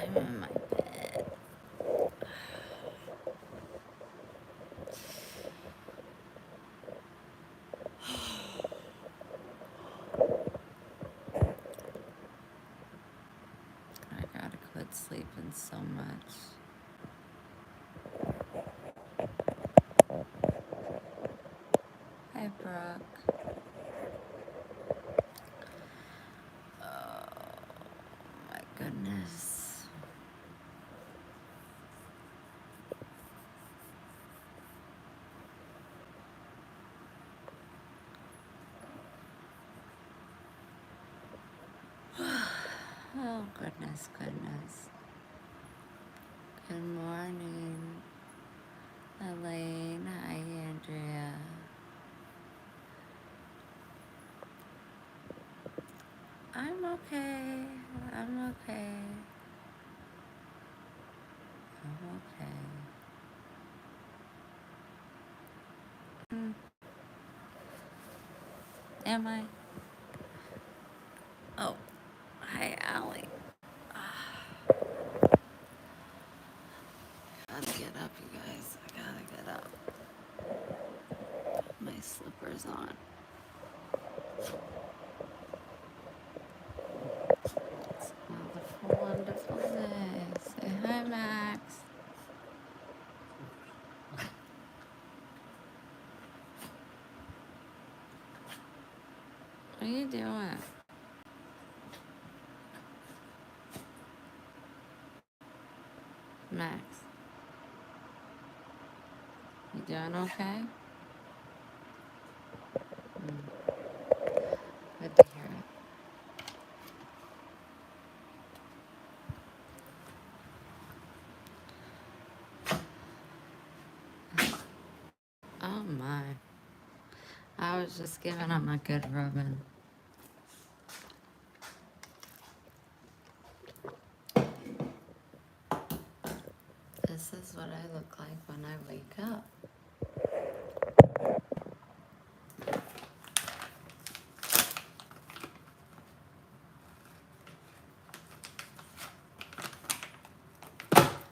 I'm in my bed. I gotta quit sleeping so much. Hi, Brooke. Oh, my goodness. Oh, goodness, goodness. Good morning, Elaine. Hi, Andrea. I'm okay. I'm okay. I'm okay. Am I? Oh, hi, Allie. Gotta get up, you guys. I gotta get up. Put my slippers on. It's a wonderful, wonderful day. Say hi, Max. What are you doing? Max, you doing okay? Good to hear it. Oh my. I was just giving him a good rubbing. This is what I look like when I wake up.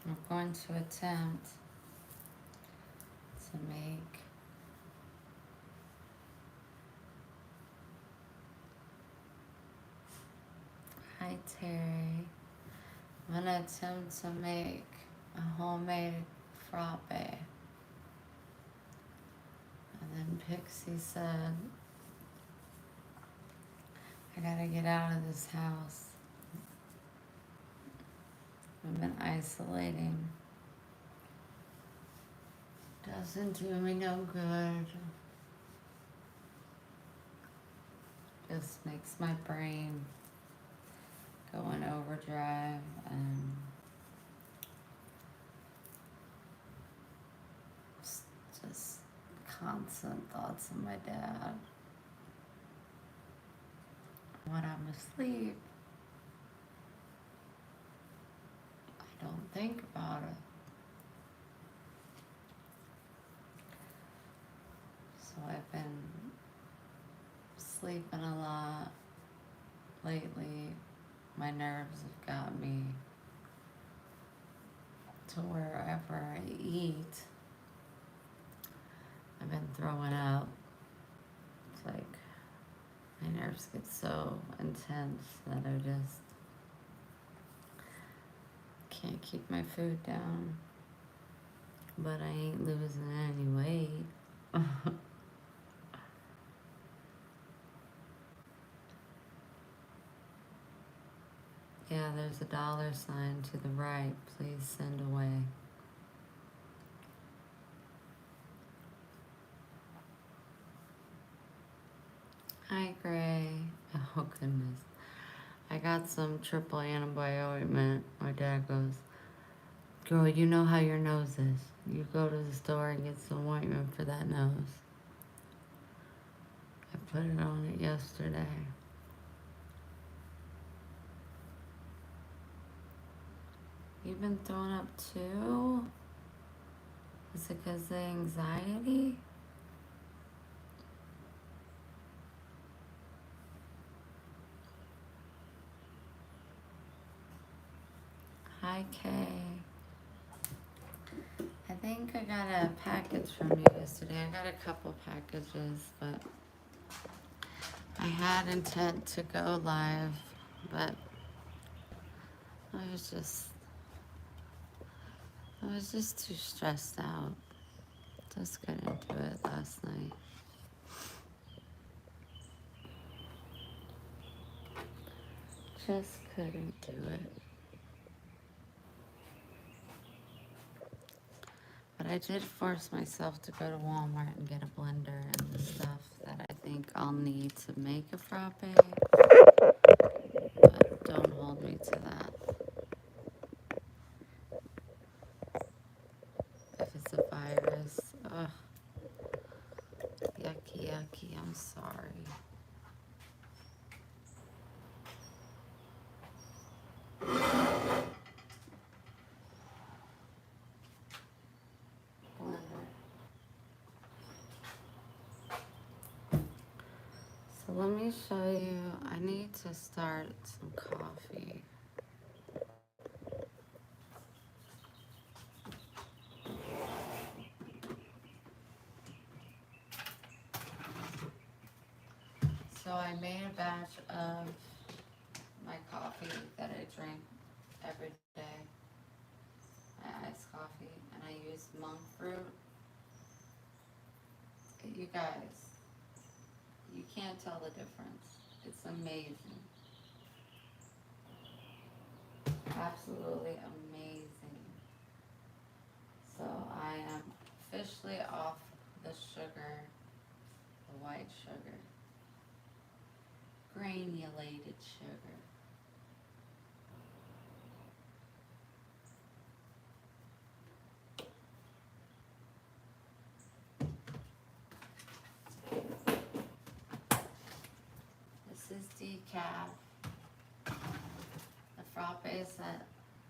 I'm going to attempt to make hi Terry. I'm gonna attempt to make a homemade frappe. And then Pixie said, I gotta get out of this house. I've been isolating. Doesn't do me no good. Just makes my brain go in overdrive and just constant thoughts of my dad. When I'm asleep, I don't think about it. So I've been sleeping a lot lately. My nerves have got me to wherever I eat, I've been throwing up. It's like my nerves get so intense that I just can't keep my food down. But I ain't losing any weight. Yeah, there's a $sign to the right. Please send away. Hi, Gray. Oh, goodness. I got some triple antibiotic ointment. My dad goes, girl, you know how your nose is. You go to the store and get some ointment for that nose. I put it on it yesterday. You've been throwing up too? Is it because of the anxiety? Hi, Hi, Kay. I think I got a package from you yesterday. I got a couple packages, but I had intent to go live, but I was just too stressed out. Just couldn't do it last night. Just couldn't do it. But I did force myself to go to Walmart and get a blender and the stuff that I think I'll need to make a frappe. But don't hold me to that. If it's a virus, ugh, yucky, yucky, I'm sorry. Blender. So let me show you, I need to start some coffee. So I made a batch of my coffee that I drink every day, my iced coffee, and I use monk fruit. You guys, you can't tell the difference. It's amazing. Absolutely amazing. So I am officially off the sugar, the white sugar, granulated sugar. This is decaf. The frappes at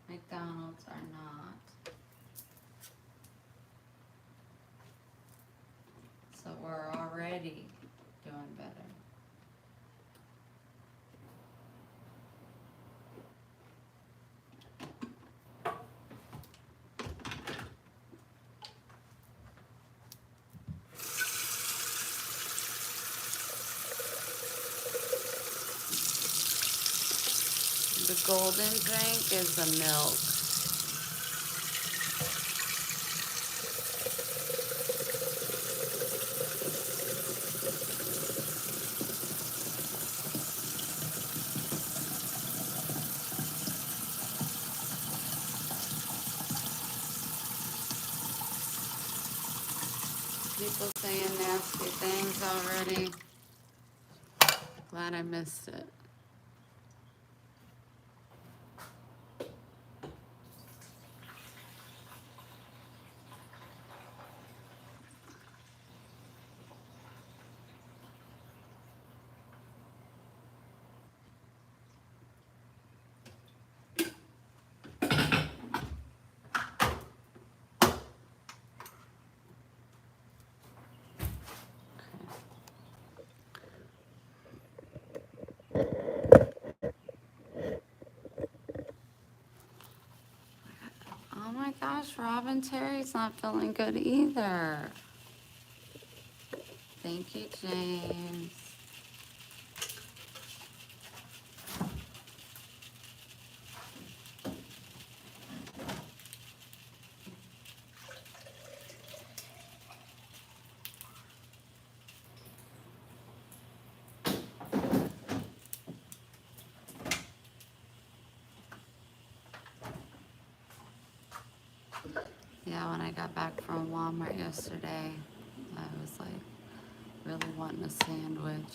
McDonald's are not. So we're already doing better. The golden drink is the milk. People saying nasty things already. Glad I missed it. Oh my gosh, Robin Terry's not feeling good either. Thank you, James. Yeah, when I got back from Walmart yesterday, I was like really wanting a sandwich.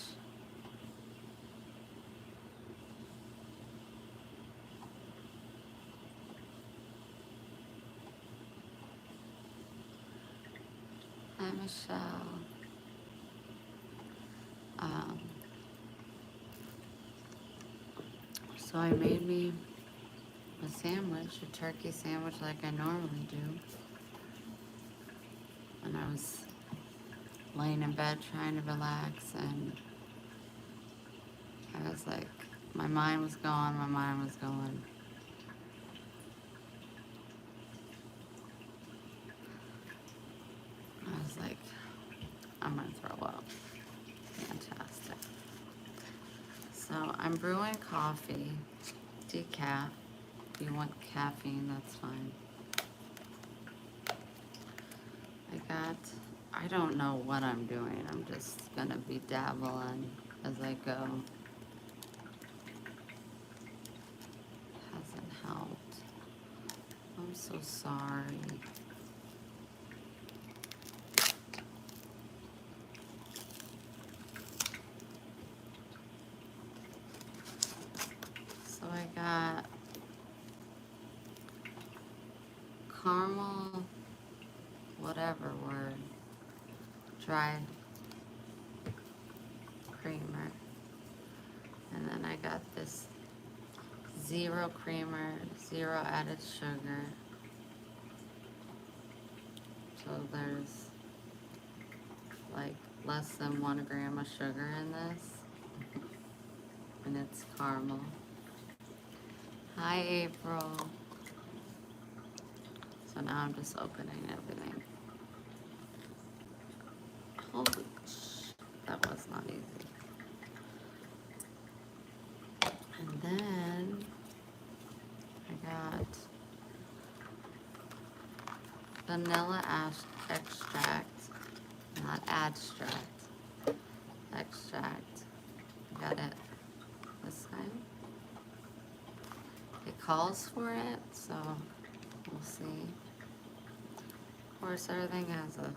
Hi, Michelle. Um, so I made me a sandwich, a turkey sandwich like I normally do. And I was laying in bed trying to relax, and I was like, my mind was going. I'm gonna throw up. Fantastic. So I'm brewing coffee, decaf. If you want caffeine, that's fine. I don't know what I'm doing. I'm just gonna be dabbling as I go. Hasn't helped. I'm so sorry. So I got caramel, whatever word, dry creamer. And then I got this zero creamer, zero added sugar. So there's like less than 1 gram of sugar in this. And it's caramel. Hi, April. So now I'm just opening everything. Holy sh! That was not easy. And then I got vanilla extract, not abstract, extract. I got it this time. It calls for it, so we'll see. Of course, everything has a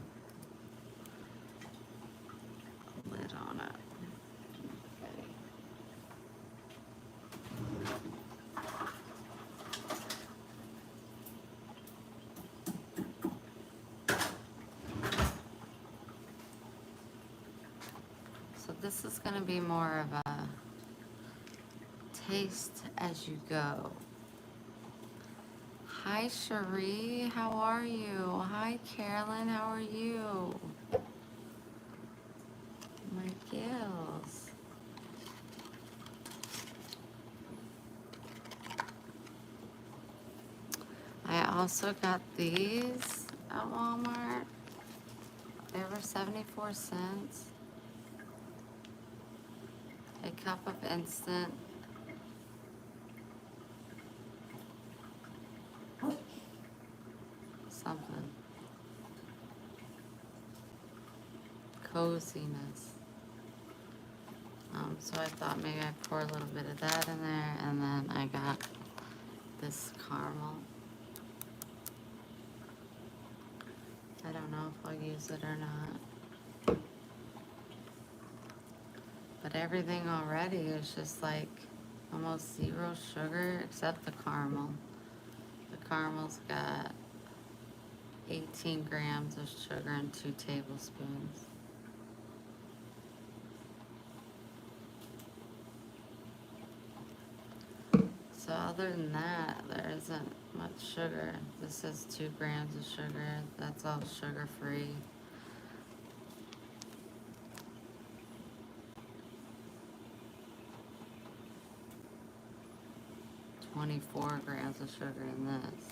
lid on it. Okay. So this is going to be more of a taste as you go. Hi, Cherie. How are you? Hi, Carolyn. How are you? My gills. I also got these at Walmart. They were 74 cents. A cup of instant something. Coziness. So I thought maybe I'd pour a little bit of that in there, and then I got this caramel. I don't know if I'll use it or not. But everything already is just like almost zero sugar except the caramel. The caramel's got 18 grams of sugar and 2 tablespoons. So other than that, there isn't much sugar. This is 2 grams of sugar. That's all sugar free. "24 grams of sugar in this."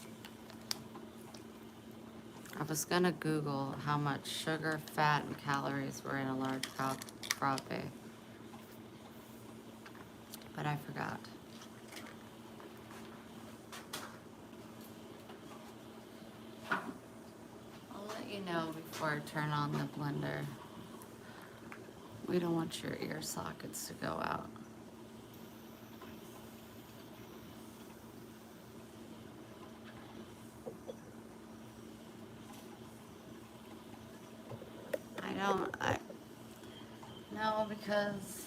I was gonna Google how much sugar, fat, and calories were in a large frappe, but I forgot. I'll let you know before I turn on the blender. We don't want your ear sockets to go out. No, because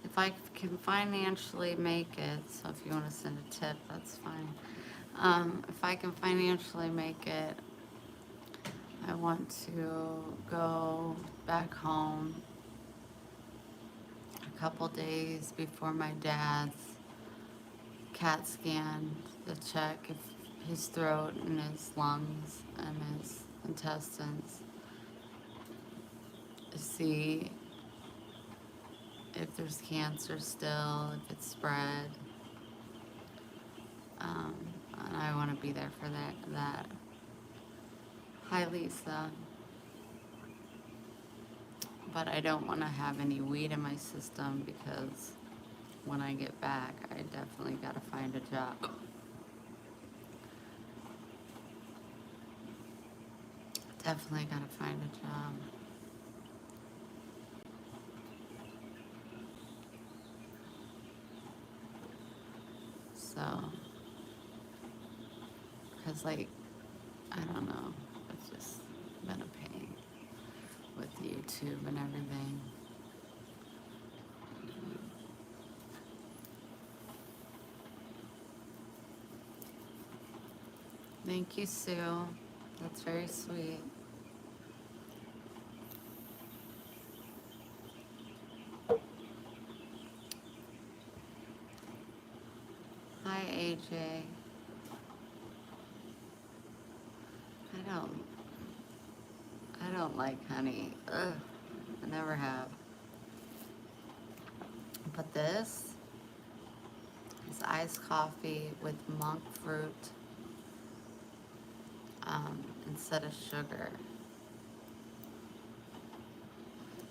if I can financially make it, so if you want to send a tip, that's fine. If I can financially make it, I want to go back home a couple days before my dad's CAT scan to check if his throat and his lungs and his intestines, to see if there's cancer still, if it's spread. And I want to be there for that. Hi, Lisa. But I don't want to have any weed in my system because when I get back, I definitely got to find a job. Definitely got to find a job. So, because, like, I don't know. It's just been a pain with YouTube and everything. Thank you, Sue. That's very sweet. Hi, AJ. I don't, I don't like honey. Ugh, I never have. But this is iced coffee with monk fruit instead of sugar.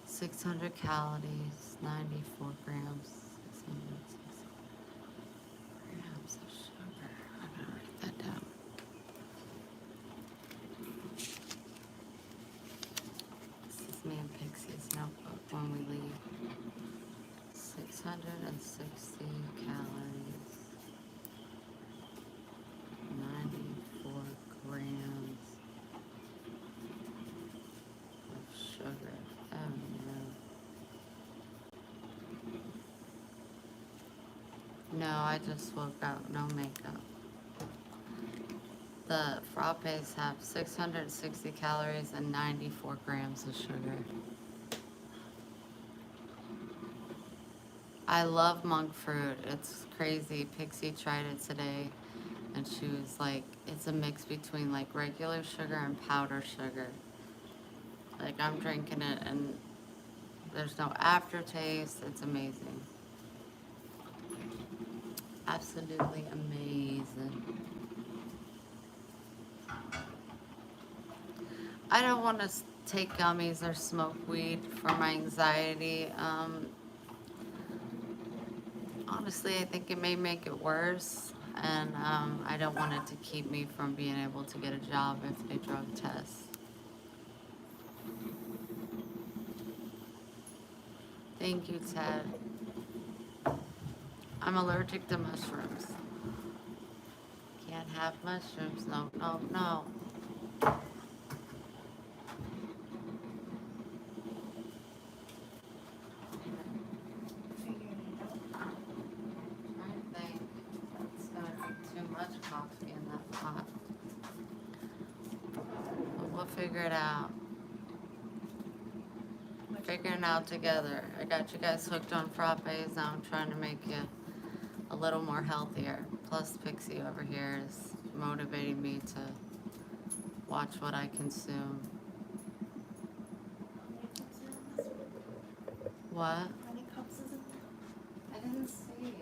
600 calories, 94 grams, 660 grams of sugar. I'm gonna write that down. This is me and Pixie's notebook when we leave. 660 calories, 94 grams of sugar. Oh no. No, I just woke up, no makeup. The frappes have 660 calories and 94 grams of sugar. I love monk fruit. It's crazy. Pixie tried it today and she was like, it's a mix between like regular sugar and powder sugar. Like I'm drinking it and there's no aftertaste. It's amazing. Absolutely amazing. I don't want to take gummies or smoke weed for my anxiety. Honestly, I think it may make it worse, and I don't want it to keep me from being able to get a job if they drug test. Thank you, Ted. I'm allergic to mushrooms. Can't have mushrooms. No, no, no. I think it's gonna be too much coffee in that pot. But we'll figure it out. Figuring it out together. I got you guys hooked on frappes. Now I'm trying to make you a little more healthier. Plus Pixie over here is motivating me to watch what I consume. What? How many cups is it? I didn't see it. It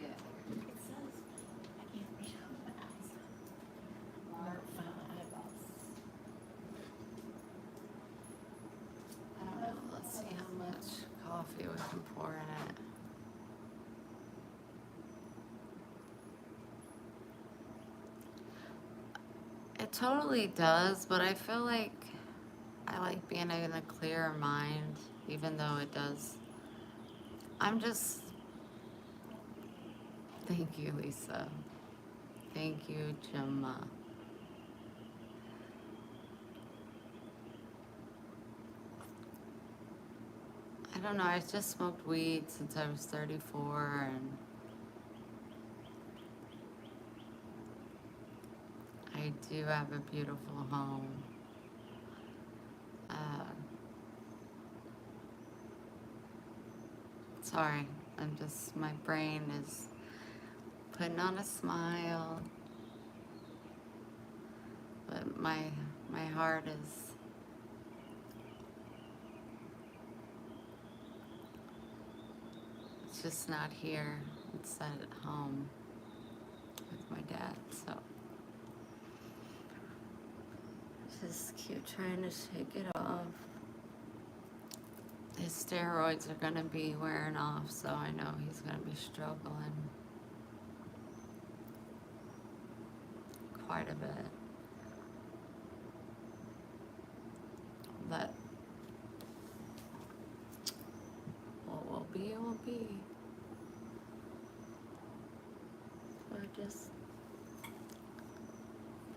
says, I can't read out the eyes. Or eyeballs. I don't know. Let's see how much coffee we can pour in it. It totally does, but I feel like I like being in a clearer mind, even though it does. I'm just. Thank you, Lisa. Thank you, Gemma. I don't know. I just smoked weed since I was 34, and I do have a beautiful home. Sorry, my brain is putting on a smile, but my heart is, it's just not here. It's at home with my dad, so just keep trying to shake it off. his steroids are gonna be wearing off, so I know he's gonna be struggling quite a bit. But what will be, will be. So just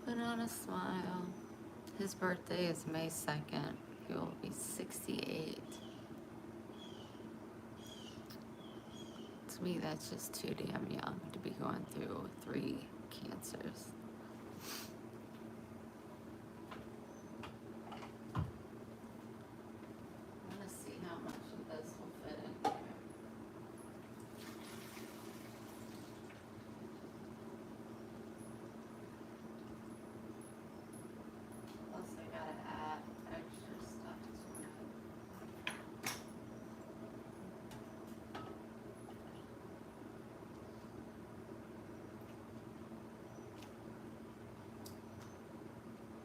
put on a smile. His birthday is May 2nd. He will be 68. To me, that's just too damn young to be going through 3 cancers. I'm gonna see how much of this will fit in here. Plus, I gotta add extra stuff to it.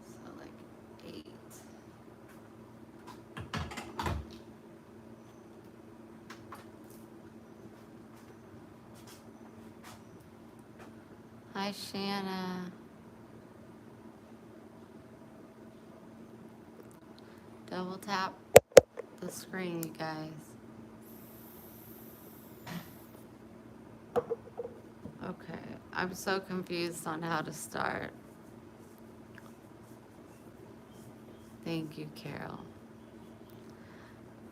So, like 8. Hi, Shanna. Double tap the screen, you guys. Okay, I'm so confused on how to start. Thank you, Carol.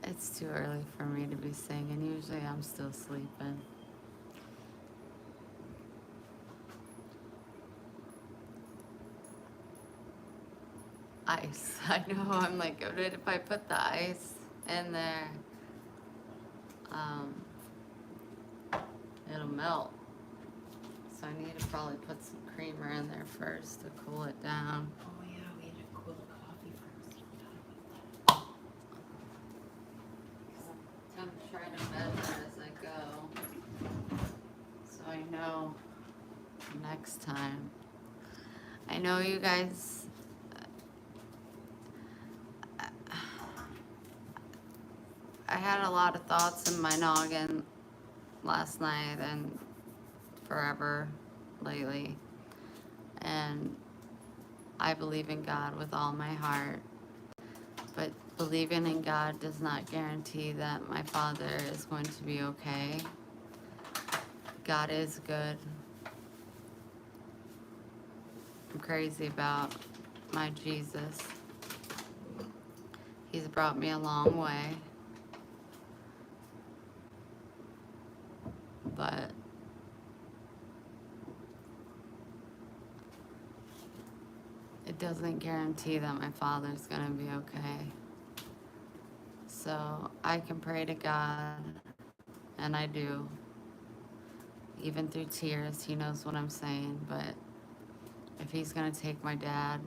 It's too early for me to be singing. Usually I'm still sleeping. Ice. I know, I'm like, if I put the ice in there, um, it'll melt. So I need to probably put some creamer in there first to cool it down. Oh yeah, we had to cool the coffee first. I'm trying to measure as I go, so I know next time. I know you guys, I had a lot of thoughts in my noggin last night and forever lately. And I believe in God with all my heart. But believing in God does not guarantee that my father is going to be okay. God is good. I'm crazy about my Jesus. He's brought me a long way. But it doesn't guarantee that my father's gonna be okay. So I can pray to God, and I do. Even through tears, he knows what I'm saying. But if he's gonna take my dad,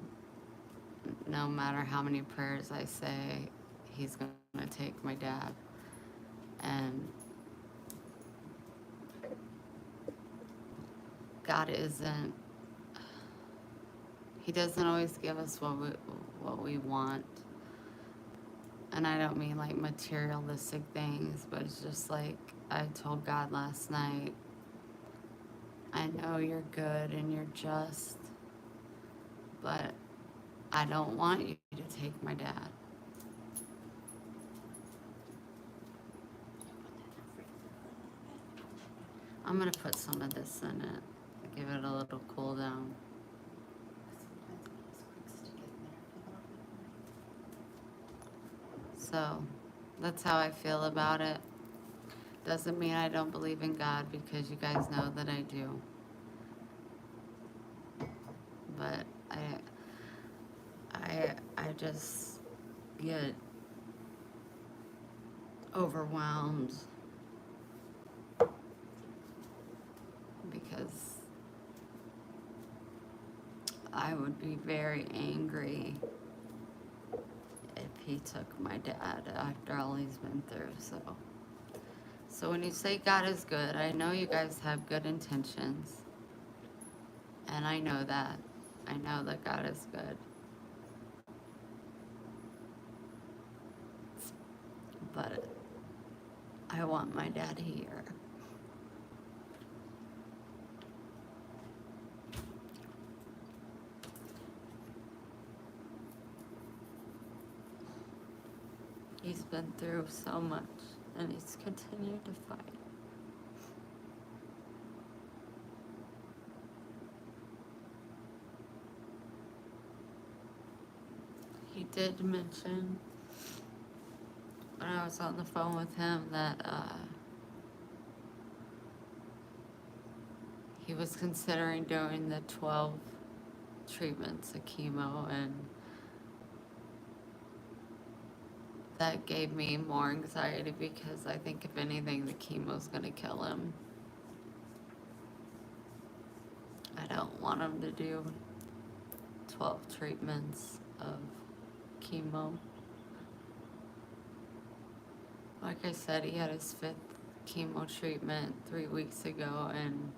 no matter how many prayers I say, he's gonna take my dad. And God isn't, he doesn't always give us what we want. And I don't mean like materialistic things, but it's just like I told God last night, I know you're good and you're just, but I don't want you to take my dad. I'm gonna put some of this in it, give it a little cool down. So that's how I feel about it. Doesn't mean I don't believe in God, because you guys know that I do. But I just get overwhelmed because I would be very angry if he took my dad after all he's been through. So when you say God is good, I know you guys have good intentions. And I know that. I know that God is good. But I want my dad here. He's been through so much, and he's continued to fight. He did mention when I was on the phone with him that he was considering doing the 12 treatments of chemo, and that gave me more anxiety because I think if anything, the chemo's gonna kill him. I don't want him to do 12 treatments of chemo. Like I said, he had his 5th chemo treatment 3 weeks ago, and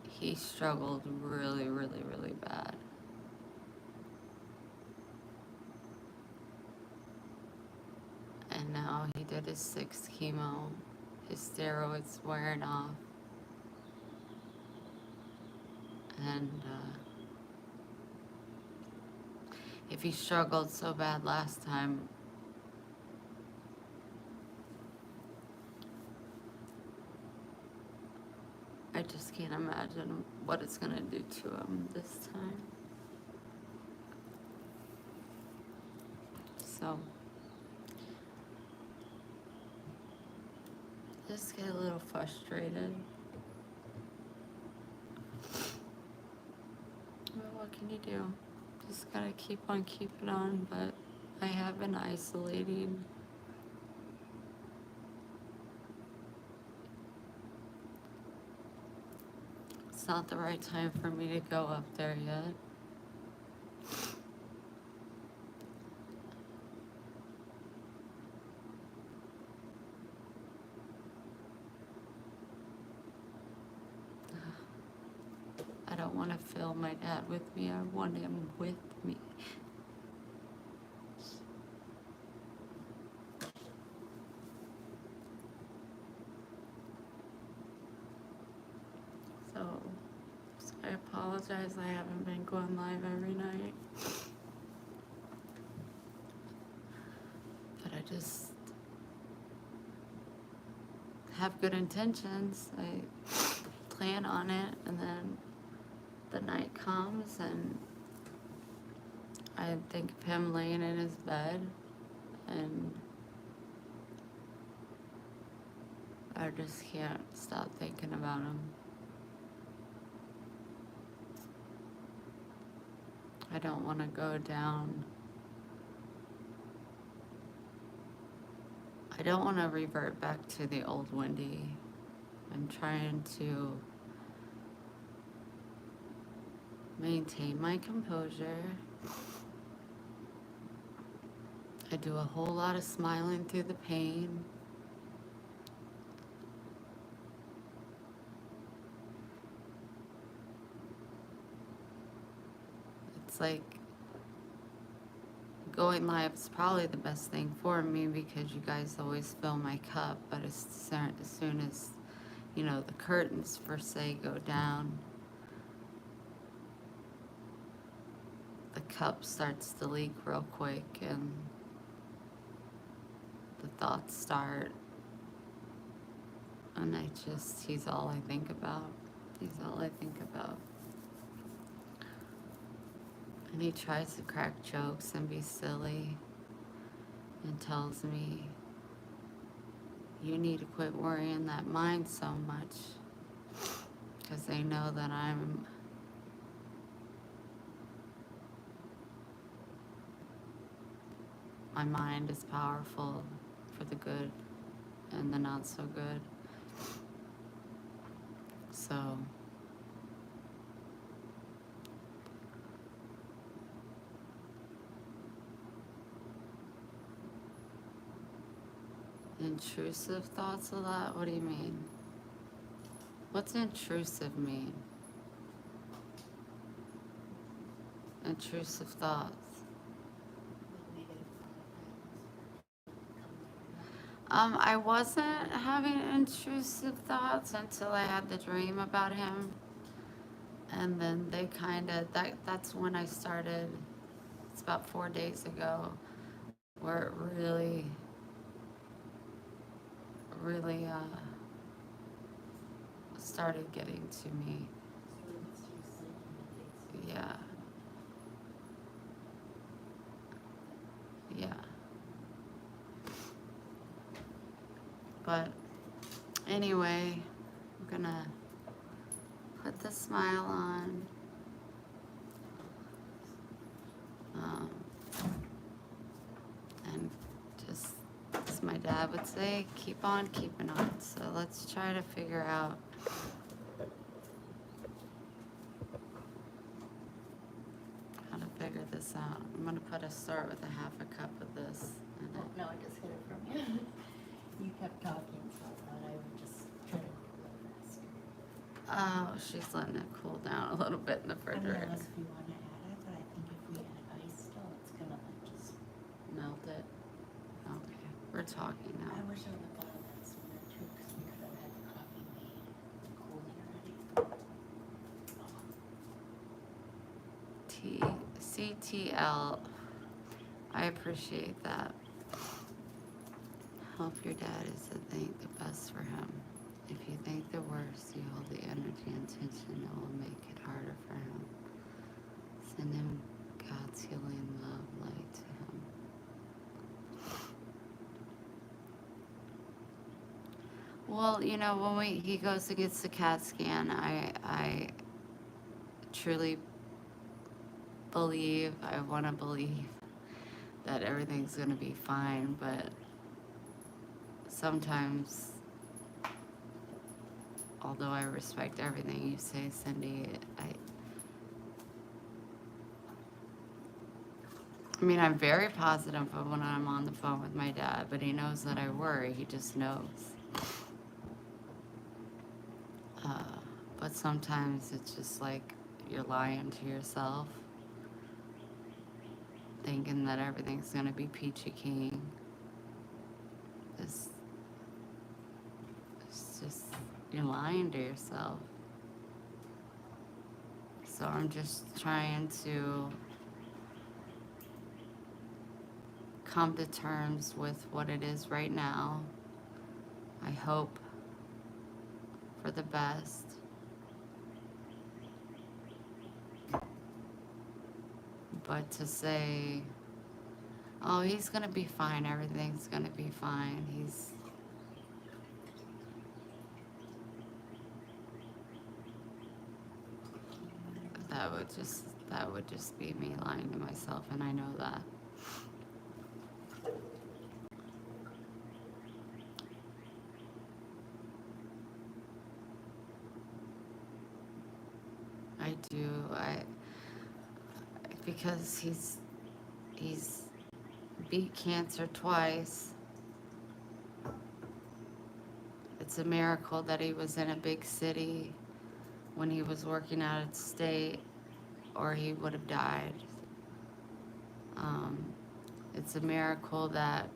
he struggled really, really, really bad. And now he did his 6th chemo. His steroids wearing off. And if he struggled so bad last time, I just can't imagine what it's gonna do to him this time. So, just get a little frustrated. Well, what can you do? Just gotta keep on keeping on, but I have been isolating. It's not the right time for me to go up there yet. I don't want to feel my dad with me. I want him with me. So I apologize. I haven't been going live every night. But I just have good intentions. I plan on it, and then the night comes and I think of him laying in his bed, and I just can't stop thinking about him. I don't want to go down. I don't want to revert back to the old Wendy. I'm trying to maintain my composure. I do a whole lot of smiling through the pain. It's like going live is probably the best thing for me because you guys always fill my cup, but as soon as, you know, the curtains per se go down, the cup starts to leak real quick and the thoughts start, and he's all I think about. He's all I think about. And he tries to crack jokes and be silly and tells me, you need to quit worrying that mind so much, because they know that my mind is powerful for the good and the not so good. So intrusive thoughts a lot? What do you mean? What's intrusive mean? Intrusive thoughts. Negative thought patterns. I wasn't having intrusive thoughts until I had the dream about him. And then they kind of, that's when I started, it's about 4 days ago, where it really started getting to me. Yeah, yeah. But anyway, I'm gonna put the smile on. Um, and just, as my dad would say, keep on keeping on. So let's try to figure out how to figure this out. I'm gonna start with a half a cup of this. And Oh, no, I just hid it from you. You kept talking, so I thought I would just try to move a little faster. oh, she's letting it cool down a little bit in the I mean, refrigerator. unless if you want to add it, but I think if we add ice still, it's gonna like just. Melt it. Okay, we're talking now. I wish I would have thought of that sooner too, because we could have had the coffee made cooling already. CTL. I appreciate that. Hope your dad is to think the best for him. If you think the worst, you hold the energy and tension that will make it harder for him. Send him God's healing love light to him. Well, you know, when he goes and gets the CAT scan, I truly believe, I want to believe that everything's going to be fine, but sometimes, although I respect everything you say, Cindy, I mean, I'm very positive when I'm on the phone with my dad, but he knows that I worry. He just knows. Uh, but sometimes it's just like you're lying to yourself, thinking that everything's gonna be peachy keen. It's just, you're lying to yourself. So I'm just trying to come to terms with what it is right now. I hope for the best. But to say, oh, he's gonna be fine, everything's gonna be fine, that would just be me lying to myself, and I know that. I do. Because he's beat cancer twice. It's a miracle that he was in a big city when he was working out of state, or he would have died. It's a miracle that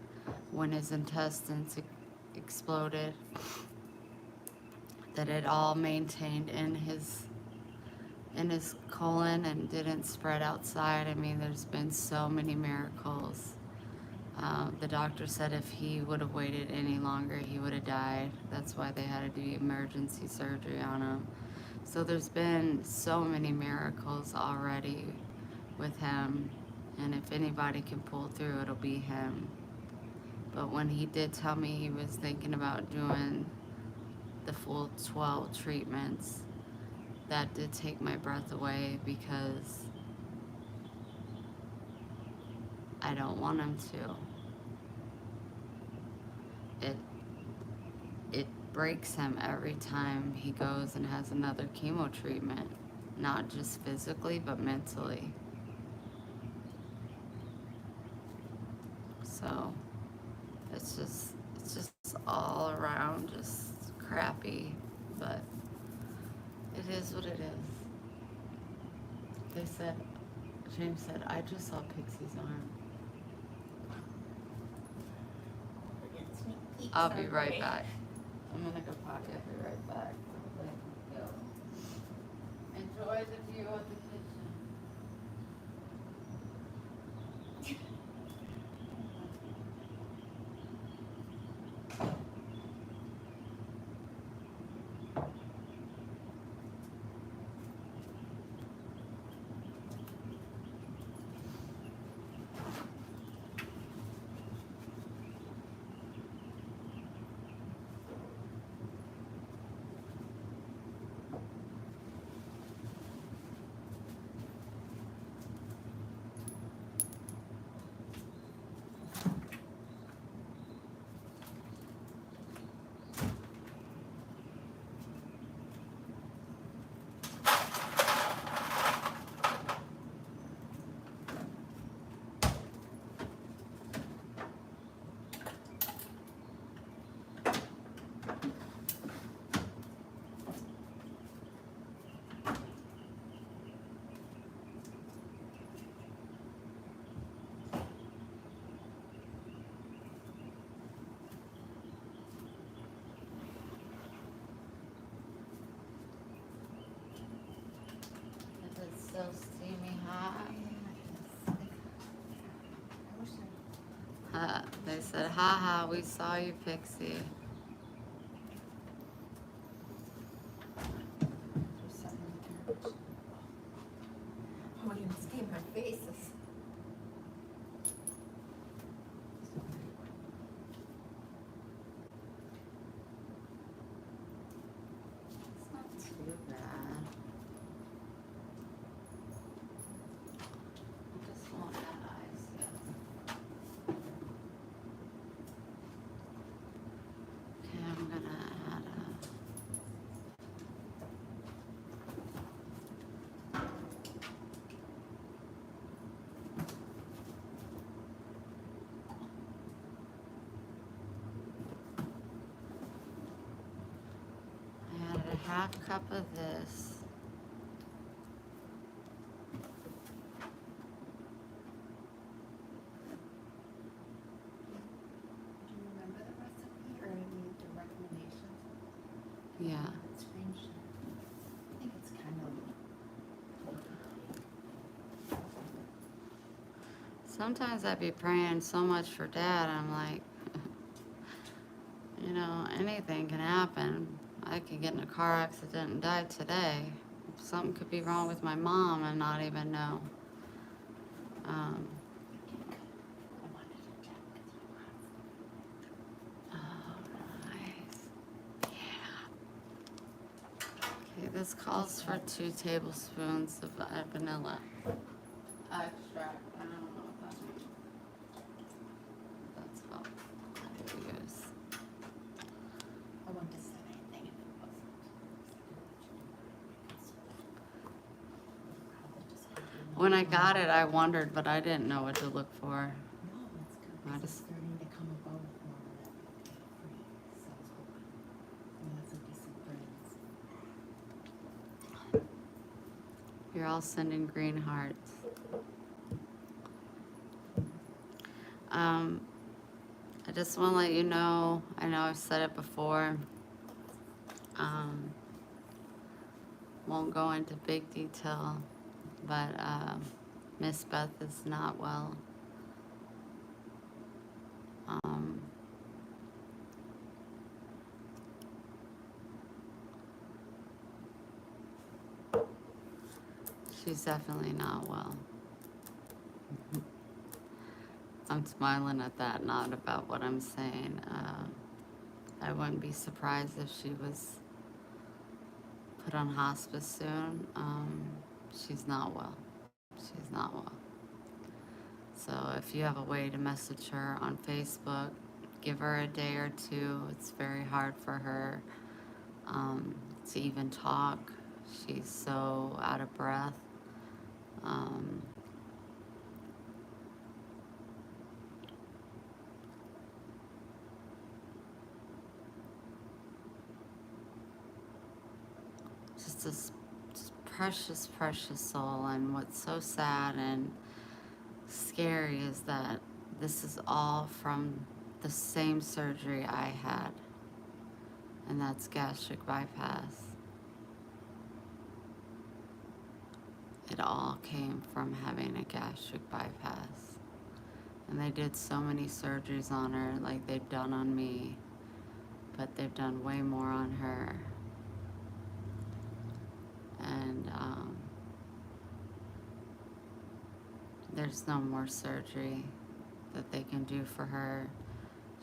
when his intestines exploded, that it all maintained in his colon and didn't spread outside. I mean, there's been so many miracles. The doctor said if he would have waited any longer, he would have died. That's why they had to do emergency surgery on him. So there's been so many miracles already with him. And if anybody can pull through, it'll be him. But when he did tell me he was thinking about doing the full 12 treatments, that did take my breath away, because I don't want him to. It breaks him every time he goes and has another chemo treatment, not just physically but mentally. So it's just all around just crappy, but it is what it is. James said, I just saw Pixie's arm. Against me. I'll be right back. I'm gonna go potty. I'll be right back. Let me go. Enjoy the view of the kitchen. Is it still steamy hot? They said, haha, we saw you, Pixie. Oh, you must see my faces. It's not too bad. I just want that ice, yes. Okay, I'm gonna add I added a half cup of this. Do you remember the recipe or any the recommendations? Yeah. Screenshot. I think it's kind of. Sometimes I'd be praying so much for Dad, I'm like, you know, anything can happen. I could get in a car accident and die today. Something could be wrong with my mom and not even know. I wanted to check because Oh, nice. Yeah. Okay, this calls for 2 tablespoons of vanilla extract. I don't know what that means. That's how I use. I wouldn't have said anything if it wasn't. When I got it, I wondered, but I didn't know what to look for. No, it's good. I 'Cause it's just- starting to come above more that free. So it's hoping. We have some decent brands. You're all sending green hearts. I just want to let you know, I know I've said it before, won't go into big detail, but Miss Beth is not well. She's definitely not well. I'm smiling at that, not about what I'm saying. I wouldn't be surprised if she was put on hospice soon. She's not well. She's not well. So if you have a way to message her on Facebook, give her a day or two. It's very hard for her to even talk. She's so out of breath. Just this precious, precious soul. And what's so sad and scary is that this is all from the same surgery I had, and that's gastric bypass. It all came from having a gastric bypass. And they did so many surgeries on her, like they've done on me, but they've done way more on her. And there's no more surgery that they can do for her.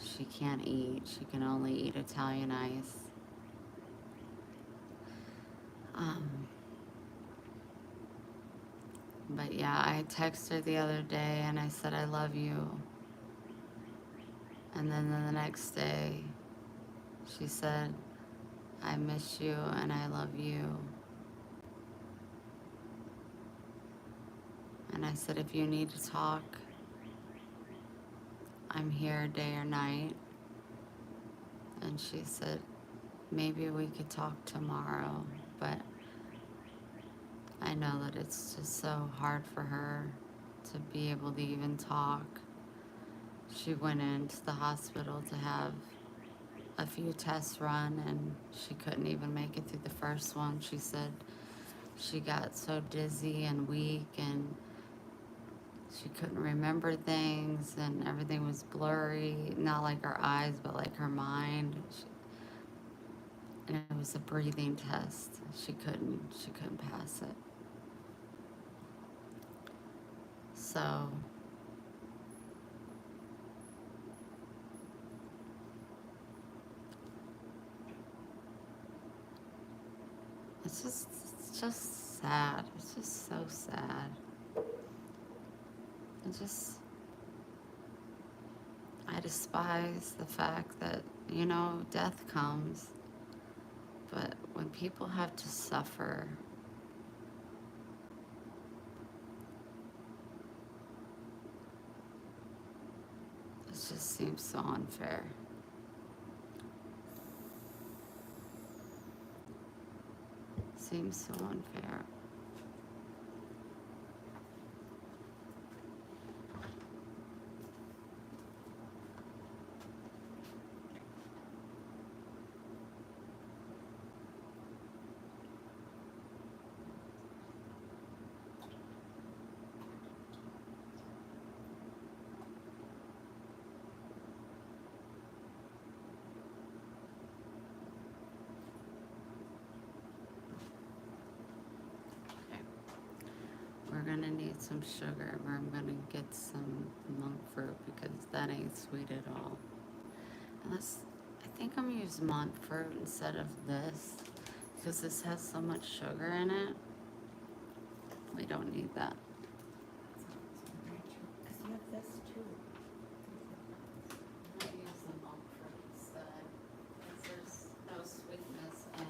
She can't eat. She can only eat Italian ice. But yeah, I texted her the other day and I said, I love you. And then the next day, she said, I miss you and I love you. And I said, if you need to talk, I'm here day or night. And she said, maybe we could talk tomorrow, but I know that it's just so hard for her to be able to even talk. She went into the hospital to have a few tests run and she couldn't even make it through the first one. She said she got so dizzy and weak and she couldn't remember things and everything was blurry, not like her eyes, but like her mind. And it was a breathing test. She couldn't pass it. So it's just sad. It's just so sad. I despise the fact that, you know, death comes, but when people have to suffer, it just seems so unfair. Seems so unfair. We're gonna need some sugar, or I'm gonna get some monk fruit because that ain't sweet at all. Unless, I think I'm gonna use monk fruit instead of this because this has so much sugar in it. We don't need that. Because you have this too. I'm gonna use the monk fruit instead because there's no sweetness in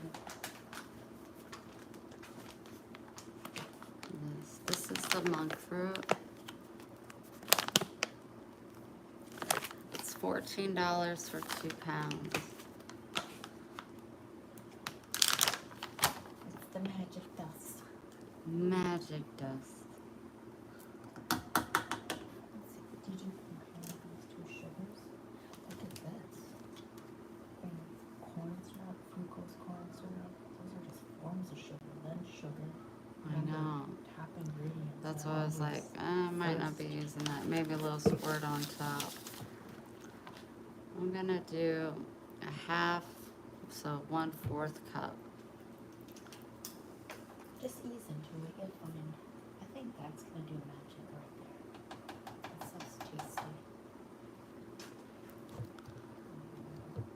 this is the monk fruit. It's $14 for 2 pounds. It's the magic dust. Magic dust. Let's see, did you compare these two sugars? Look at this. And corn syrup, fructose corn syrup. Those are just forms of sugar, then sugar. I And the know. top ingredients. That's are why I was like, always I might not be first. using that. Maybe a little squirt on top. I'm gonna do a half, so 1/4 cup. Just ease into it, you'll find. I think that's gonna do magic right there. That sounds tasty.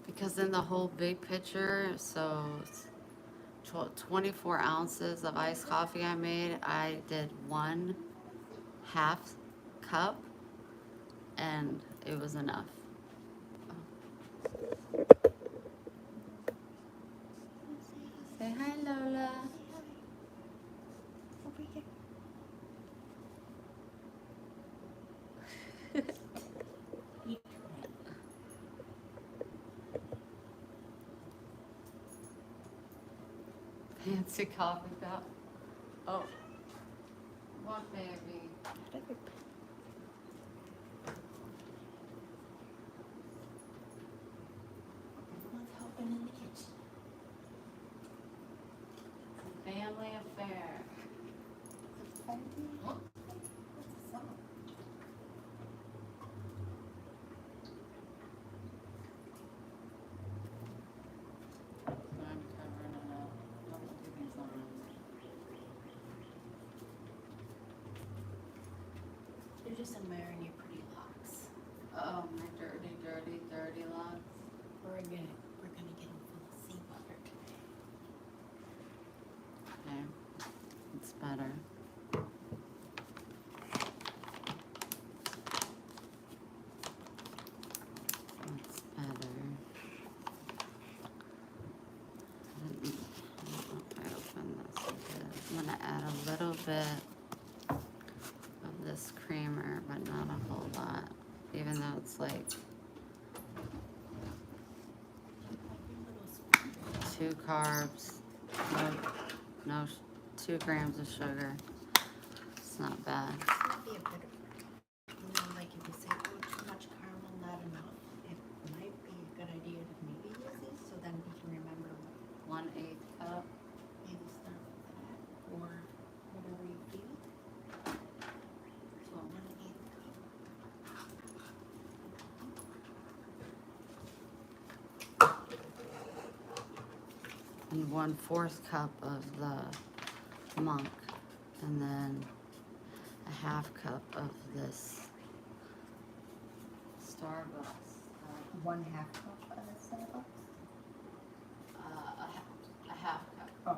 Because in the whole big picture, so 24 ounces of iced coffee I made, I did 1/2 cup, and it was enough. Say hi, Lola. Over here. Eat right. Fancy coffee cup. Oh, what baby? Whatever. there. What's this song? I'm covering it up. Don't look at these on. You're just admiring your pretty locks. Oh, my dirty, dirty, dirty locks. We're gonna get them full of seawater today. Okay, it's better. It's better. I don't know if I opened this. I did. I'm gonna add a little bit of this creamer, but not a whole lot, even though it's like 2 carbs, no 2 grams of sugar. It's not bad. This might be a bit of, like if you say, oh, too much caramel, not enough, it might be a good idea to maybe use these, so then you can remember what 1/8 cup. maybe start with that, or whatever you feel. So 1/8 cup. And 1/4 cup of the monk, and then a 1/2 cup of this Starbucks. 1/2 cup of Starbucks. A half cup. Oh.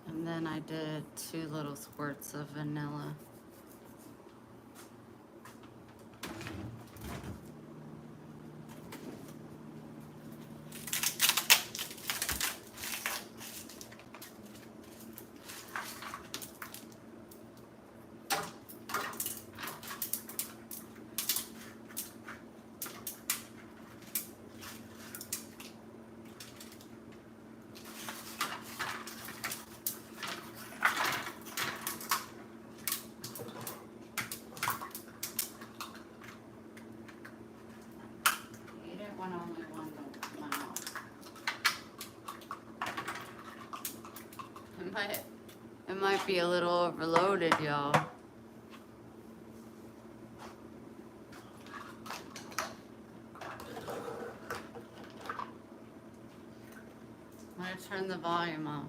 And then I did 2 little squirts of vanilla. Eat it when only one will come out. It might be a little overloaded, y'all. I'm gonna turn the volume off.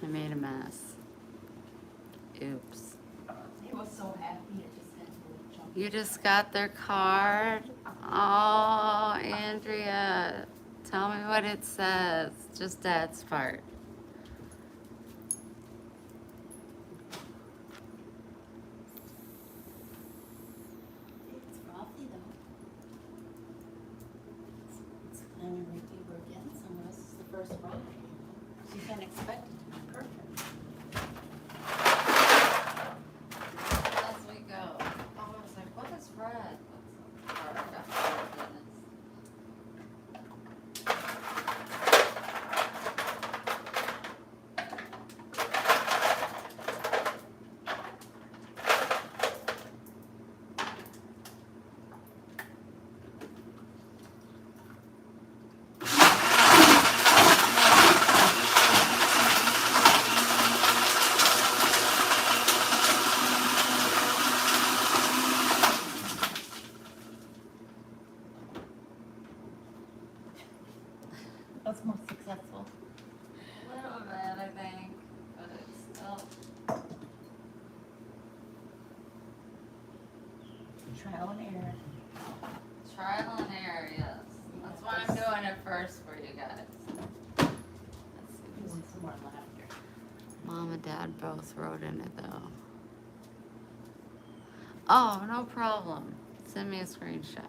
I made a mess. Oops. He was so happy, it just had to jump. You just got their card? Oh, Andrea. Tell me what it says. Just Dad's part. It's frothy though. It's kind of like we were getting some of this is the first fry. So you can't expect it to be perfect. As we go. Oh, I was like, what is red? What's a card? Oh, goodness. Trial and error. Trial and error, yes. That's why I'm doing it first for you guys. Let's see. You want some more lavender. Mom and Dad both wrote in it though. Oh, no problem. Send me a screenshot.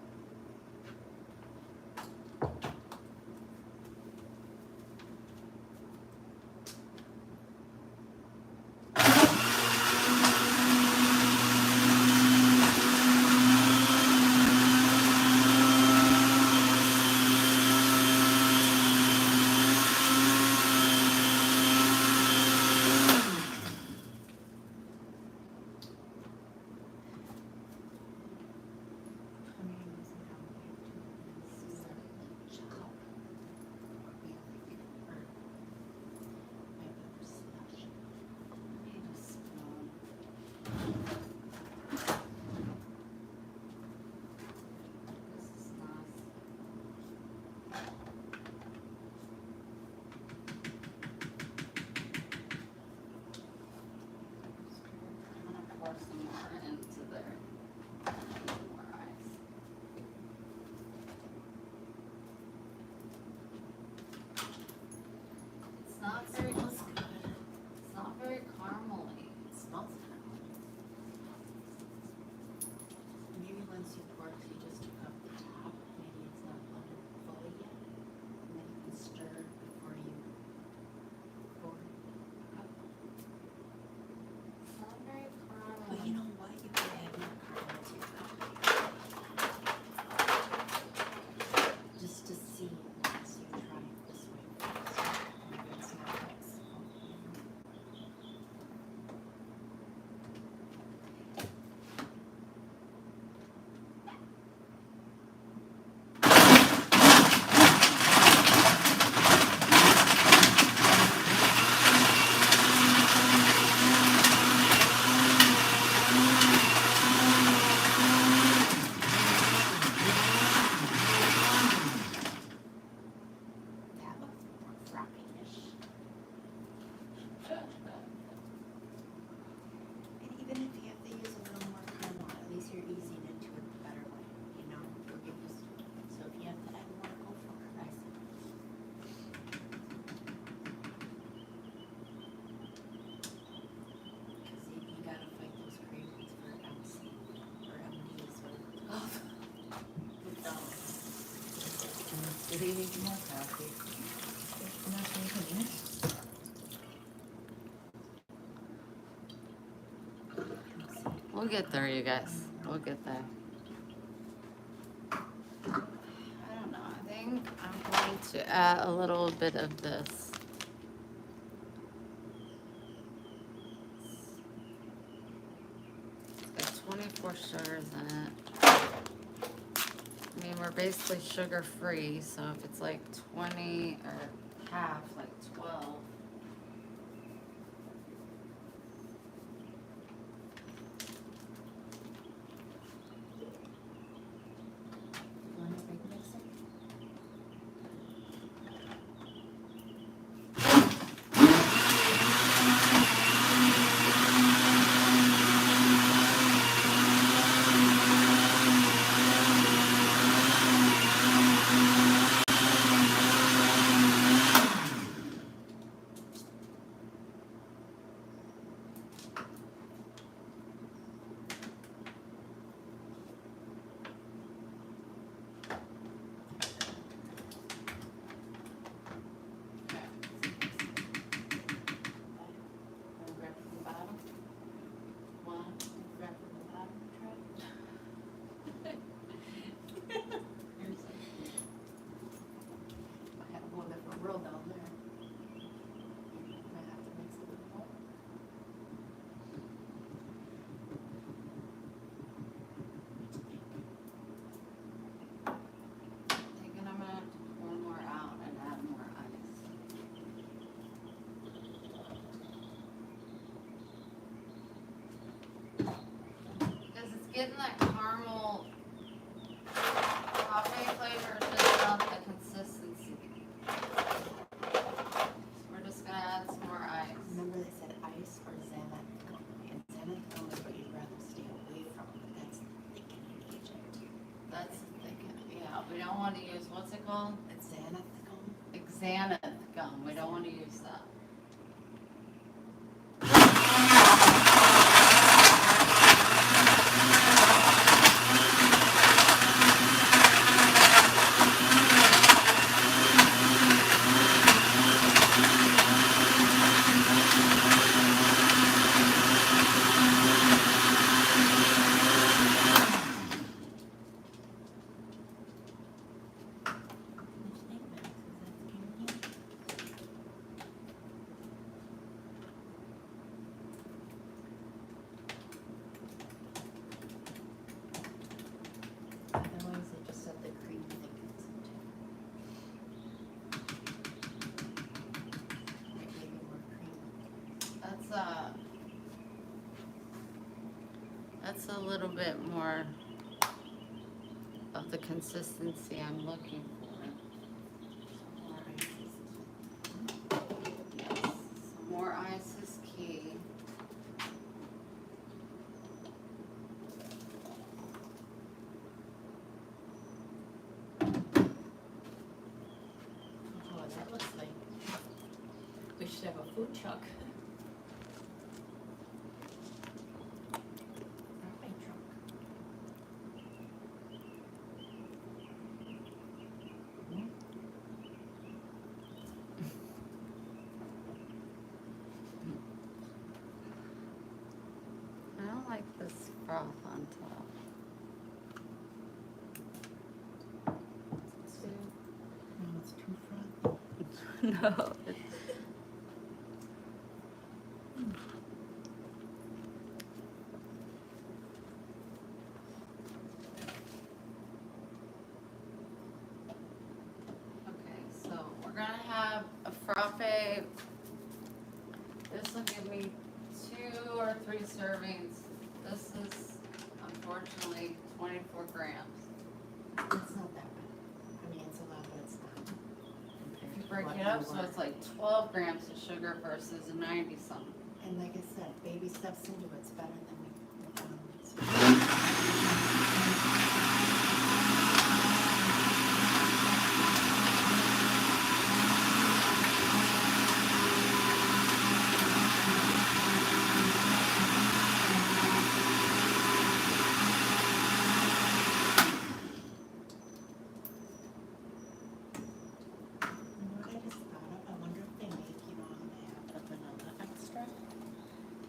This is nice. I'm gonna pour some more into there. More ice. It's not very Smells good. It's not very caramely. It smells good. Maybe once you pour it, you just took off the top. Maybe it's not blended fully yet. And then you can stir before you pour it. It's not very caramely. But you know what? You can add more caramel to your coffee. Just to see once you try it this way first. Maybe it's not as that looks more frappe-ish. And even if you have to use a little more caramel, at least you're easing into it the better way, you know? You'll get used to it. So if you have to add more, go for it. I say. Because you gotta fight those cravings for MC or MDs or McDonald's. Do they need more coffee? You're not drinking it? We'll get there, you guys. We'll get there. I don't know. I think I'm going to add a little bit of this. It's got 24 sugars in it. I mean, we're basically sugar free, so if it's like 20 or half, like 12. Want a big mixer? Wanna grab from the bottom? One. Grab from the bottom, try. Here's it. I had a little bit of a roll down there. Might have to mix it with more. Thinking I'm gonna have to pour more out and add more ice. Because it's getting that caramel coffee flavor, it's just not the consistency. We're just gonna add some more ice. Remember they said ice or xanthan only, and xanthan only is what you'd rather stay away from, but that's thinking you want to use, what's it called? Xanath gum. We don't want to use that. Otherwise, they just have the cream thickens into. Like maybe more cream. That's a little bit more of the consistency I'm looking for. Yes, some more ice is key. Oh, that looks like we should have a food truck. Frappe truck. I don't like this froth on top. No, it's too frothy. No. Okay, so we're gonna have a frappe. This will give me 2 or 3 servings. This is unfortunately 24 grams. It's not that bad. I mean, it's a lot, but it's not. If you break it up, so it's like 12 grams of sugar versus 90 something. And like I said, baby steps into it's better than McDonald's. You know what I just thought of? I wonder if they make, you know, how they have the vanilla extract?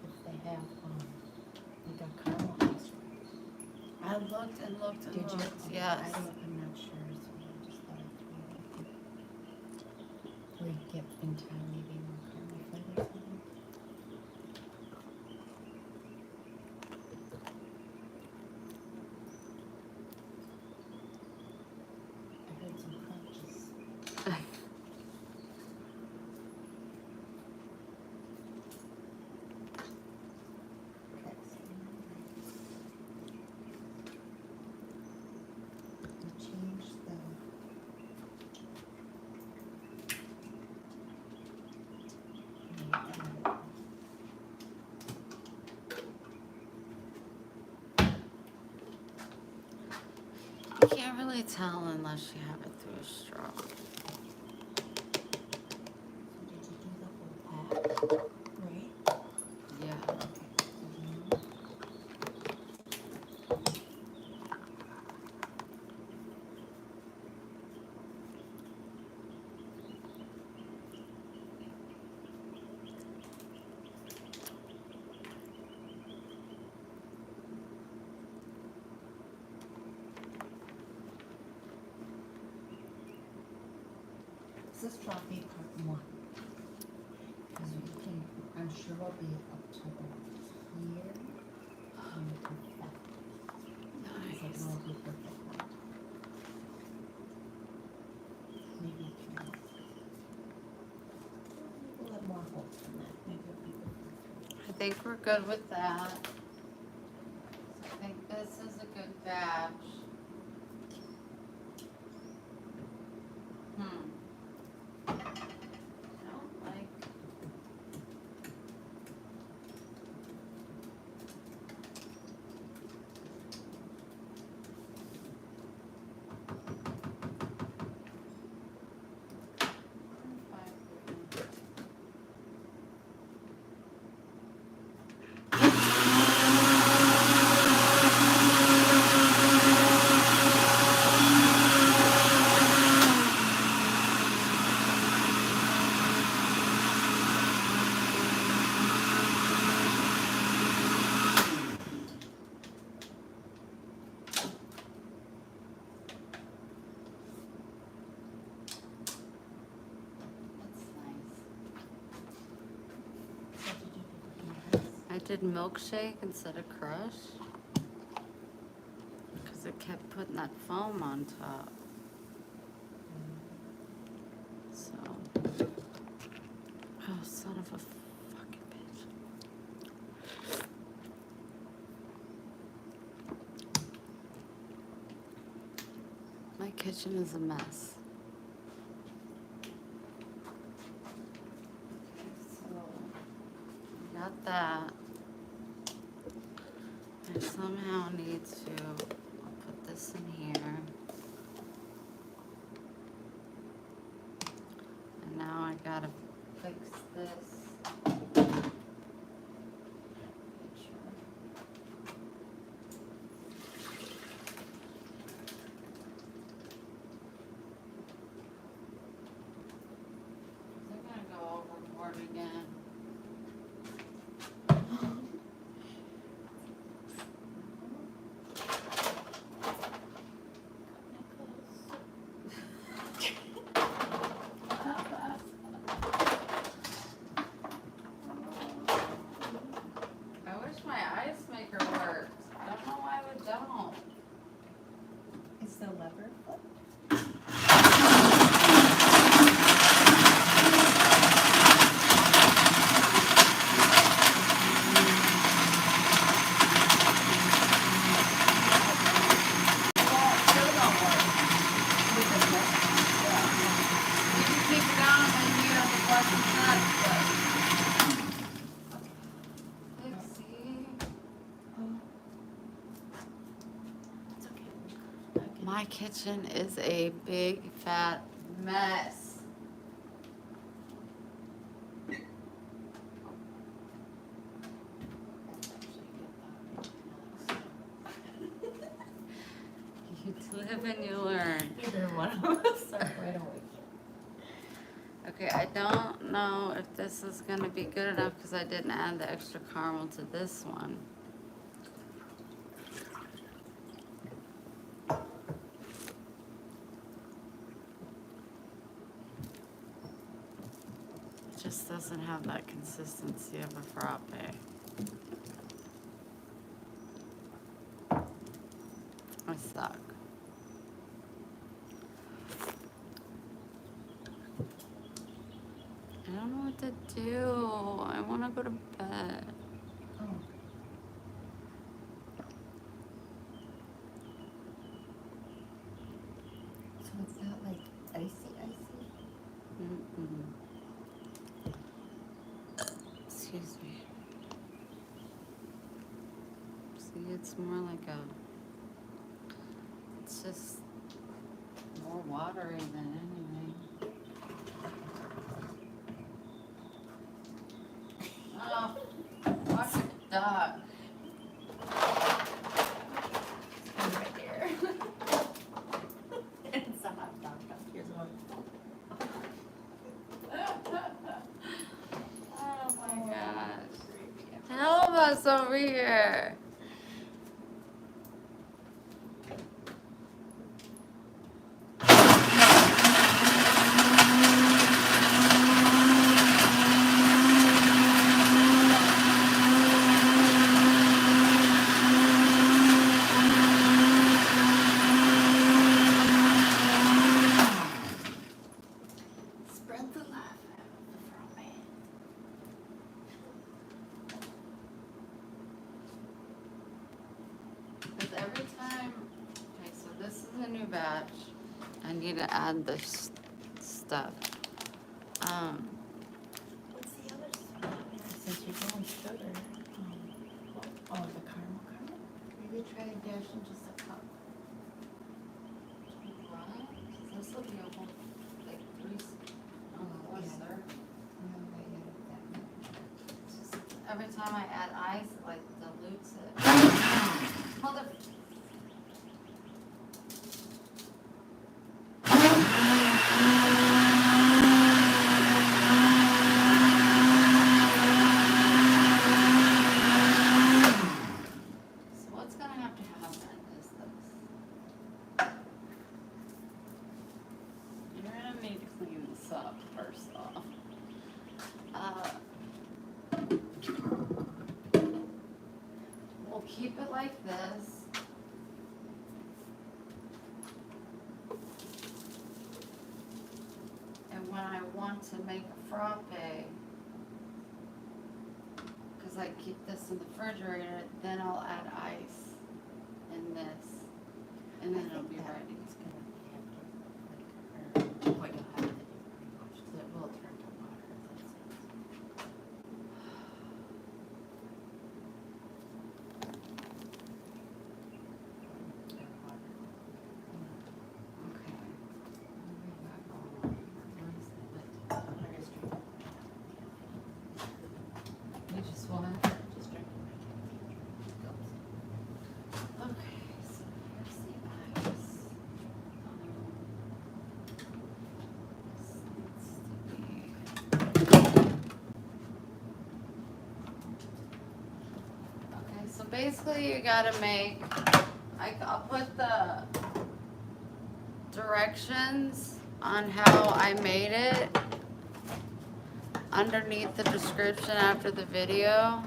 If they have, like a caramel extract. I looked and looked and Did you? looked. Okay, Yes. I'm not sure, so I just thought I'd throw it out there. Do we get in time, maybe more caramel flavor or something? I heard some crunches. Okay, so we changed the. You can't really tell unless you have it through a straw. Did you do the whole pack? Right? Yeah. This is frappe part 1. Because you can, I'm sure we'll be up to about here. Perfect. Because it will be perfect now. Maybe 3. We'll have more holes than that. Maybe it'll be perfect. I think we're good with that. I think this is a good batch. I don't like. I did milkshake instead of crush because it kept putting that foam on top. So, oh, son of a fucking bitch. My kitchen is a mess. So, got that. I somehow need to put this in here. And now I gotta fix this. They're gonna go overboard again. I wish my ice maker worked. I don't know why it don't. Is the lever flip? Still don't work. With the flip? You can keep it on when you have the button set, but. See? Oh. It's okay. My kitchen is a big fat mess. You live and you learn. Either one of us are right away. Okay, I don't know if this is gonna be good enough because I didn't add the extra caramel to this one. It just doesn't have that consistency of a frappe. I suck. I don't know what to do. I want to go to bed. Oh. So it's not like icy? Mm-mm. Excuse me. See, it's more like a. It's just more watery than anything. Oh, fucking duck. It's right there. It's a hot dog. Here's one. Oh my gosh. Help us over here. Spread the love from me. Because every time, okay, so this is a new batch. I need to add this stuff. What's the other stuff? Since you're going sugar. Oh, the caramel. Maybe try a dash in just a cup. What? This will be a whole, like, 3, Oh, yeah. sir. No, I got it that much. It's just every time I add ice, it like dilutes it. Mother. So what's gonna have to happen is this. You're gonna need to clean this up first off. keep it like this. And when I want to make a frappe, because I keep this in the refrigerator, then I'll add ice in this. And then it'll be ready. It's gonna have to, like, what you'll have to do pretty much, because it will turn to water if that's it. Okay. You just want it? Just drink it. Okay, so here's the ice. This needs to be. Okay, so basically you gotta make, I'll put the directions on how I made it underneath the description after the video.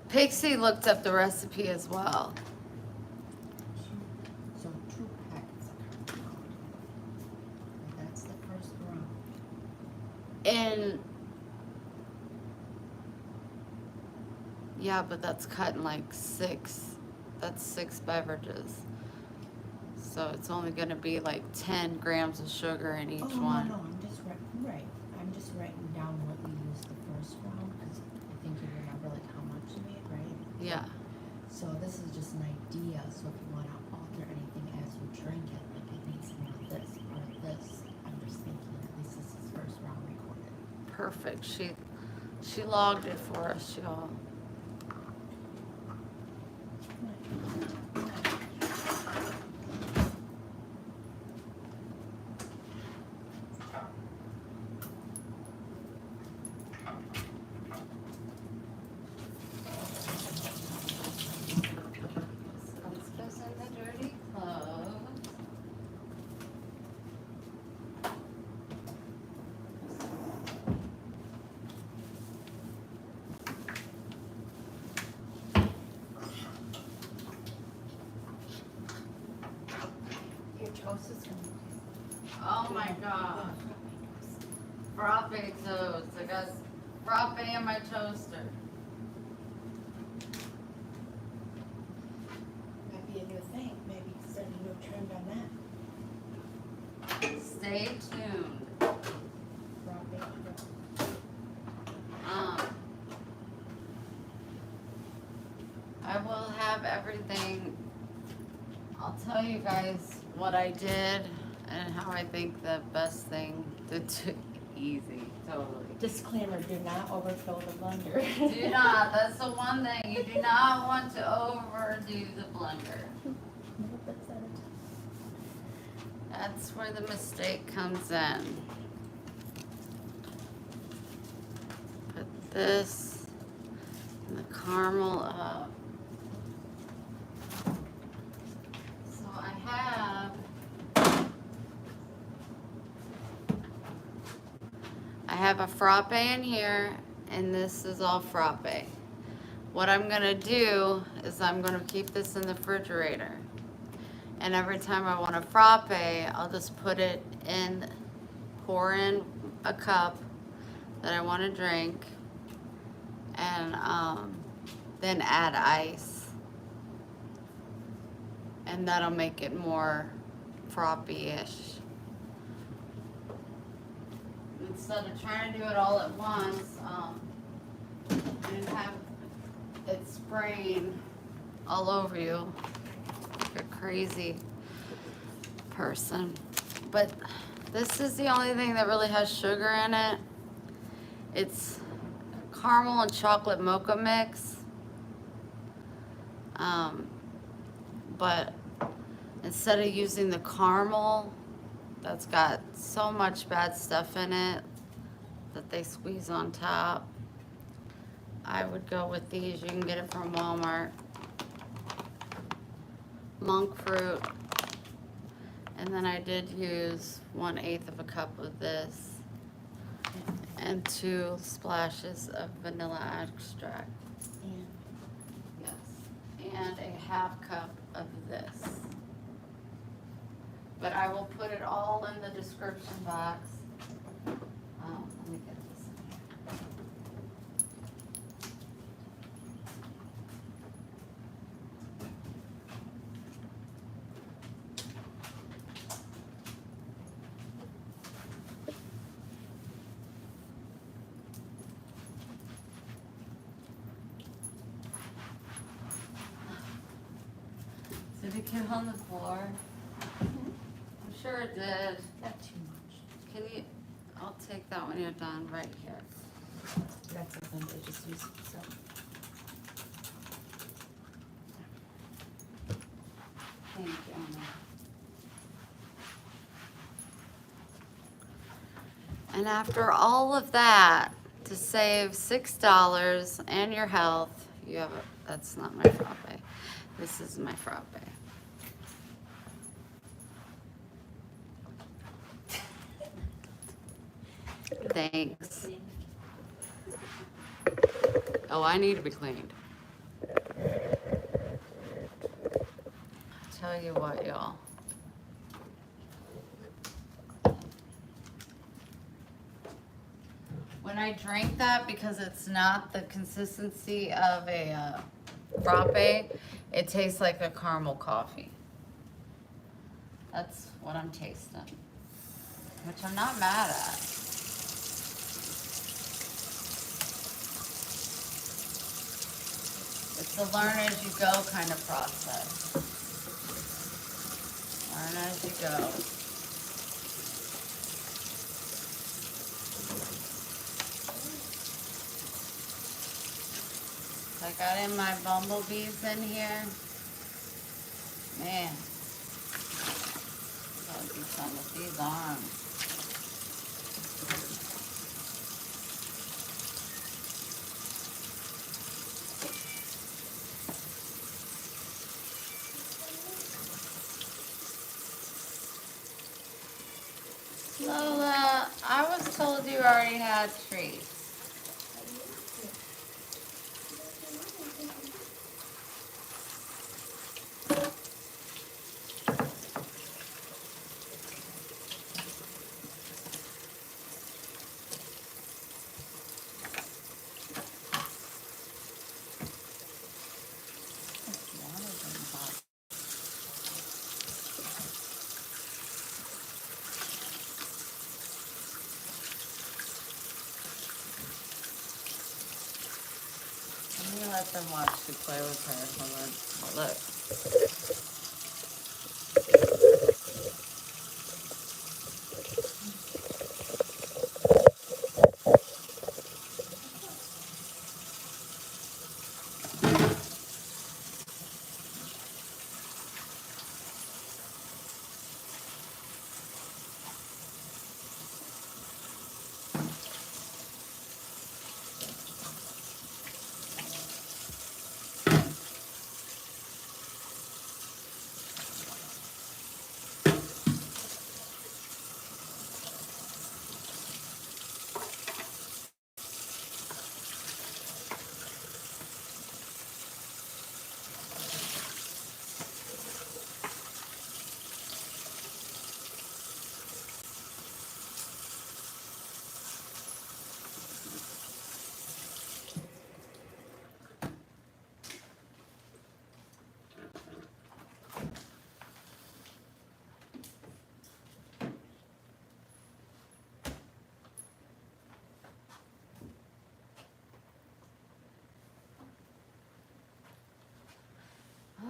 Pixie looked up the recipe as well. So 2 packets of cardboard. And that's the first round. And yeah, but that's cut in like 6. That's 6 beverages. So it's only gonna be like 10 grams of sugar in each one. No, I'm just I'm just writing down what we used the first round, because I think you remember like how much you made, right? Yeah. So this is just an idea, so if you wanna alter anything as you drink it, like it needs more of this or this, I'm just thinking at least this is first round recorded. Perfect. She logged it for us, y'all. Let's go send the dirty clothes. Your toast is gonna. Oh my god. Frappe toast. I got frappe in my toaster. Might be a new thing, maybe start a new trend on that. Stay tuned. Raw bacon. I will have everything. I'll tell you guys what I did and how I think the best thing to do. Easy, totally. Disclaimer, do not overfill the blender. Do not. That's the one thing. You do not want to overdo the blender. Nope, that's it. That's where the mistake comes in. Put this and the caramel up. So I have a frappe in here, and this is all frappe. What I'm gonna do is I'm gonna keep this in the refrigerator. And every time I want a frappe, I'll just put it in, pour in a cup that I want to drink, and then add ice. And that'll make it more frappe-ish. Instead of trying to do it all at once, and have it spraying all over you like a crazy person. But this is the only thing that really has sugar in it. It's caramel and chocolate mocha mix. But instead of using the caramel, that's got so much bad stuff in it that they squeeze on top, I would go with these. You can get it from Walmart. Monk fruit. And then I did use 1/8 of a cup of this. And 2 splashes of vanilla extract. And Yes. And a half cup of this. But I will put it all in the description box. Let me get this in here. Did it get on the floor? I'm sure it did. not too much. Can you, I'll take that when you're done, right here. That's what I'm gonna just use so. Thank you, Anna. And after all of that, to save $6 and your health, you have a, that's not my frappe. This is my frappe. Thanks. Oh, I need to be cleaned. Tell you what, y'all. When I drink that, because it's not the consistency of a frappe, it tastes like a caramel coffee. That's what I'm tasting, which I'm not mad at. It's a learn as you go kind of process. Learn as you go. I got in my bumblebees in here. Man, gotta do something with these arms. Lola, I was told you already had treats. Let me let them watch you play with her. Hold on. Oh, look.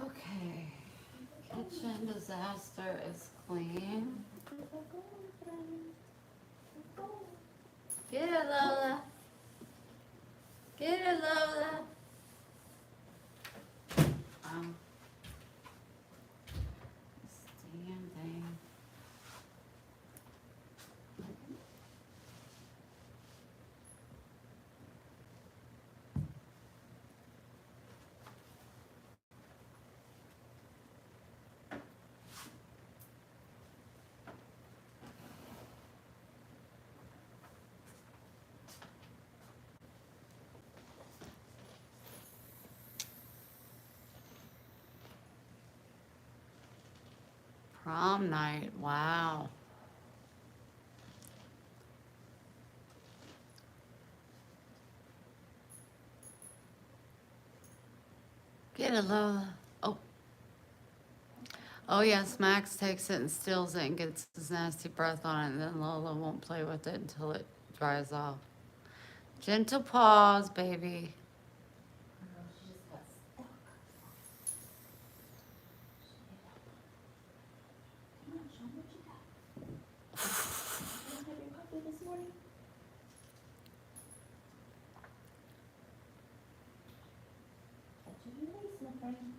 Okay. Kitchen disaster is clean. Get it, Lola. Get it, Lola. This damn thing. Prom night. Wow. Get it, Lola. Oh. Oh, yes. Max takes it and steals it and gets his nasty breath on it, and then Lola won't play with it until it dries off. Gentle paws, baby. No, she just got stuck. Come on, show me what you got. You don't have your coffee this morning? Catch you lace, my friend.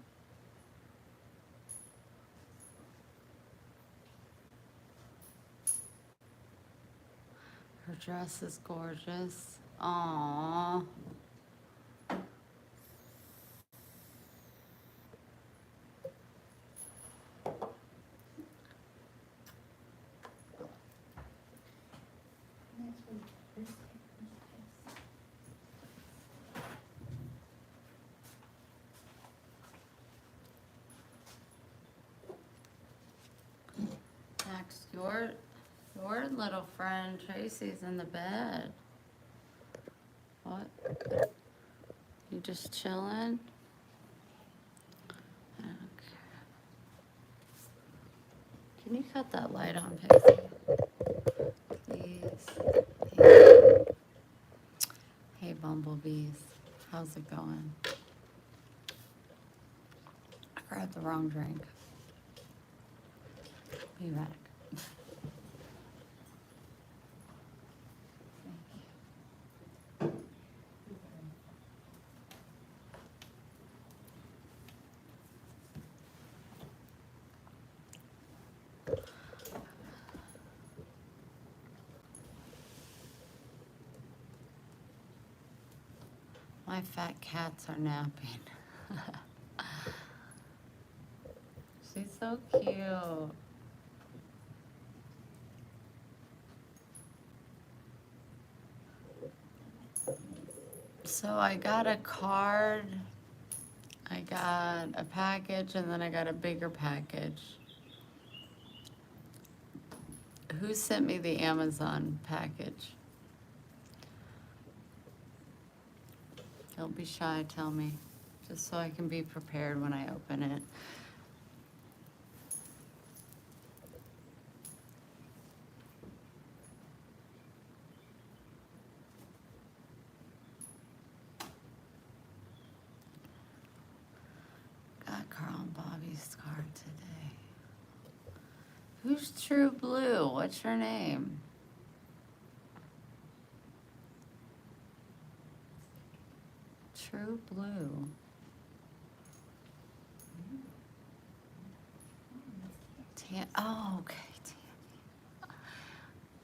Her dress is gorgeous. Aww. That's for the first Max, your little friend Tracy's in the bed. What? You just chilling? Okay. Can you cut that light on, Pixie? Please. Hey, bumblebees. How's it going? I grabbed the wrong drink. Be back. My fat cats are napping. She's so cute. So I got a card, I got a package, and then I got a bigger package. Who sent me the Amazon package? Don't be shy, tell me. Just so I can be prepared when I open it. Got Carl and Bobby's card today. Who's True Blue? What's your name? True Blue. Oh, okay, Tammy.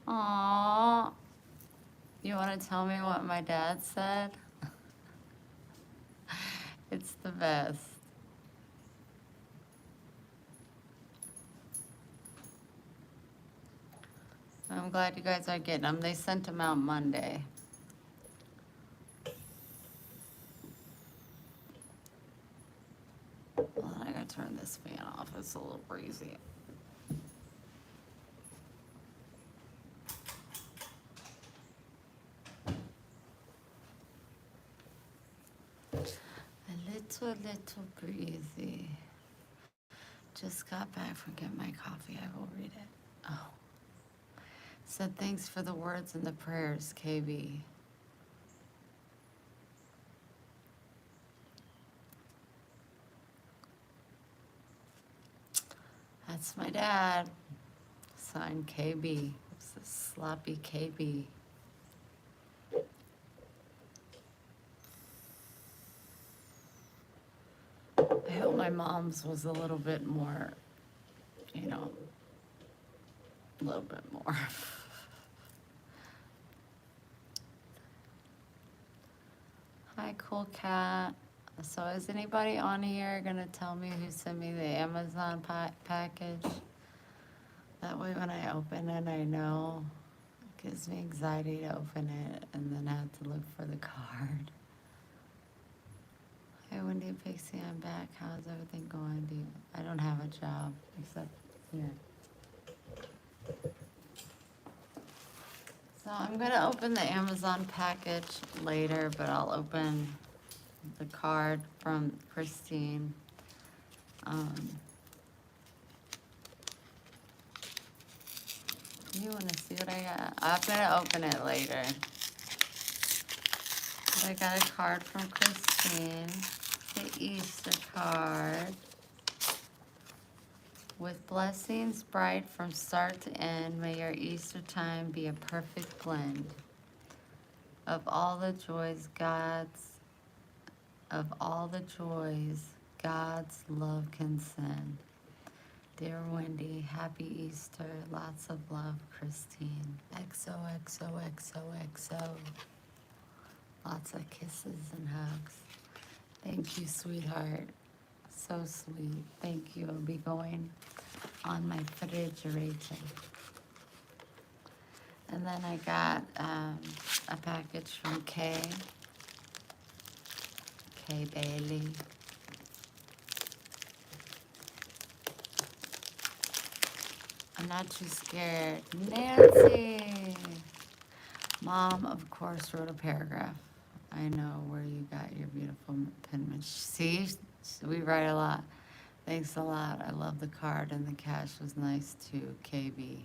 Aww. You want to tell me what my dad said? It's the best. I'm glad you guys are getting them. They sent them out Monday. Well, I gotta turn this fan off. It's a little breezy. A little breezy. Just got back from getting my coffee. I will read it. Oh. Said thanks for the words and the prayers, KB. That's my dad. Signed KB. It's a sloppy KB. I hope my mom's was a little bit more, you know, a little bit more. Hi, cool cat. So is anybody on here gonna tell me who sent me the Amazon package? That way when I open it, I know. It gives me anxiety to open it and then have to look for the card. Hey, Wendy and Pixie, I'm back. How's everything going? I don't have a job except Here. So I'm gonna open the Amazon package later, but I'll open the card from Christine. You wanna see what I got? I'm gonna open it later. But I got a card from Christine, the Easter card. With blessings bright from start to end, may your Easter time be a perfect blend of all the joys God's love can send. Dear Wendy, happy Easter. Lots of love, Christine. XOXOXOXO. Lots of kisses and hugs. Thank you, sweetheart. So sweet. Thank you. It'll be going on my refrigerator. And then I got a package from Kay Bailey. I'm not too scared. Nancy! Mom, of course, wrote a paragraph. I know where you got your beautiful penmanship. See, we write a lot. Thanks a lot. I love the card, and the cash was nice too, KB.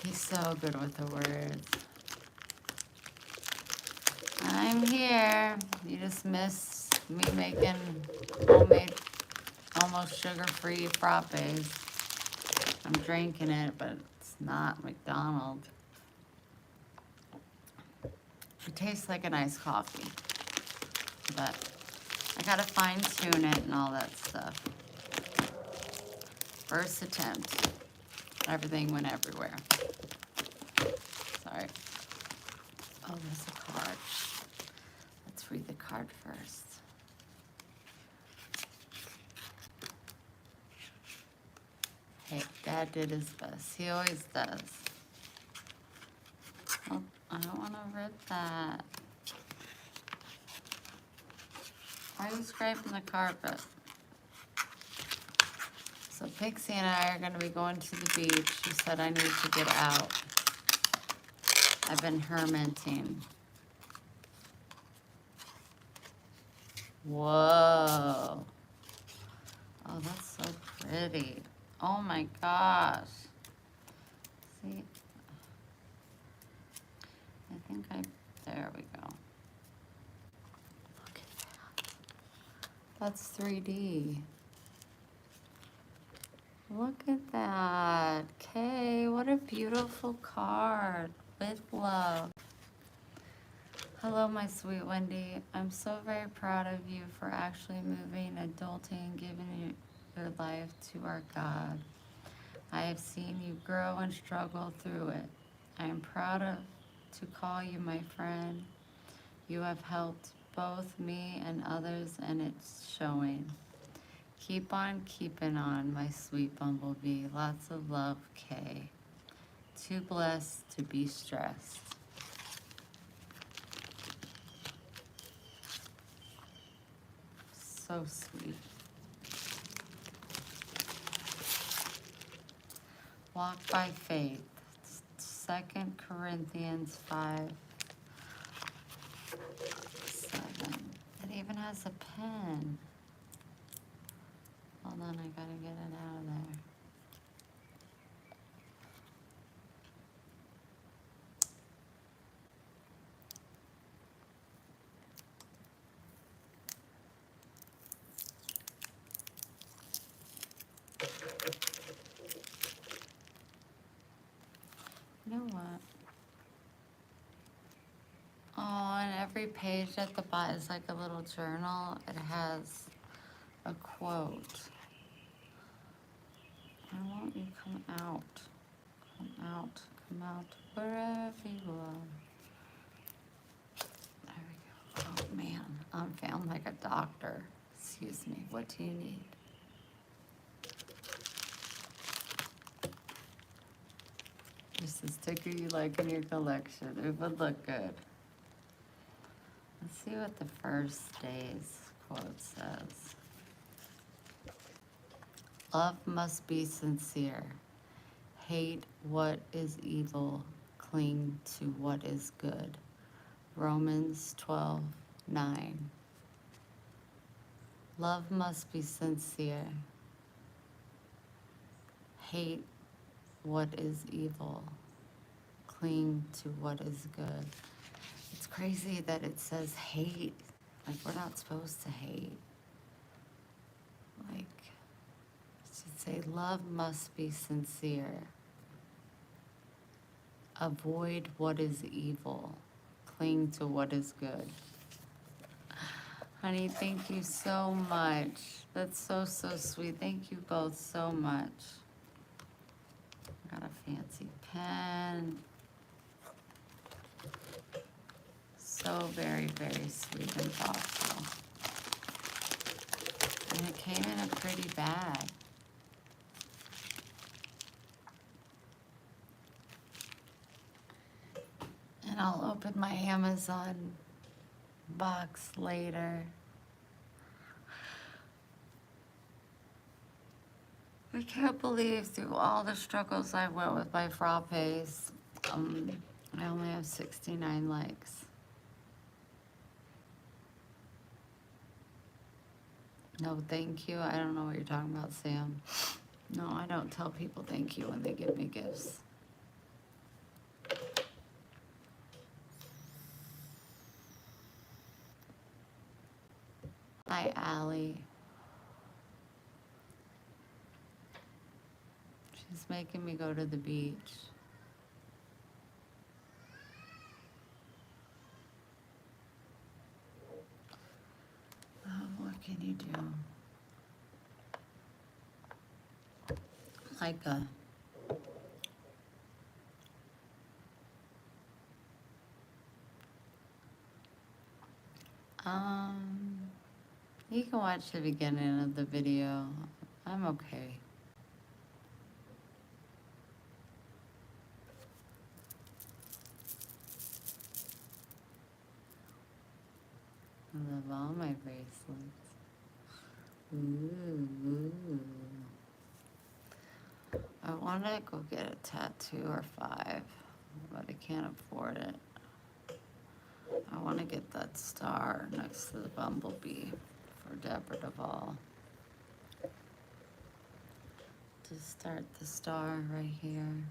He's so good with the words. I'm here. You just missed me making homemade, almost sugar-free frappes. I'm drinking it, but it's not McDonald's. It tastes like a nice coffee, but I gotta fine-tune it and all that stuff. First attempt. Everything went everywhere. Sorry. Oh, there's a card. Let's read the card first. Hey, Dad did his best. He always does. Oh, I don't want to rip that. Why are you scraping the carpet? So Pixie and I are going to be going to the beach. She said I need to get out. I've been hermiting. Whoa. Oh, that's so pretty. Oh my gosh. See? There we go. Look at that. That's 3D. Look at that. Kay, what a beautiful card. With love. Hello, my sweet Wendy. I'm so very proud of you for actually moving, adulting, and giving your life to our God. I have seen you grow and struggle through it. I am proud to call you my friend. You have helped both me and others, and it's showing. Keep on keeping on, my sweet bumblebee. Lots of love, Kay. Too blessed to be stressed. So sweet. Walk by faith. 2 Corinthians 5:7. It even has a pen. Hold on, I gotta get it out of there. You know what? Oh, and every page at the bottom is like a little journal. It has a quote. Why won't you come out? Come out. Come out. Wherever you are. There we go. Oh, man. I'm feeling like a doctor. Excuse me. What do you need? Just a sticker you like in your collection. It would look good. Let's see what the first day's quote says. Love must be sincere. Hate what is evil. Cling to what is good. Romans 12:9. Love must be sincere. Hate what is evil. Cling to what is good. It's crazy that it says hate. Like, we're not supposed to hate. Like, it should say love must be sincere. Avoid what is evil. Cling to what is good. Honey, thank you so much. That's so, so sweet. Thank you both so much. Got a fancy pen. So very, very sweet and thoughtful. And it came in a pretty bag. And I'll open my Amazon box later. I can't believe through all the struggles I went with my frappes, I only have 69 likes. No, thank you. I don't know what you're talking about, Sam. No, I don't tell people thank you when they give me gifts. Hi, Allie. She's making me go to the beach. Oh, what can you do? Like a you can watch the beginning of the video. I'm okay. I love all my bracelets. Ooh. I want to go get a tattoo or 5, but I can't afford it. I want to get that star next to the bumblebee for Deborah Duvall. To start the star right here.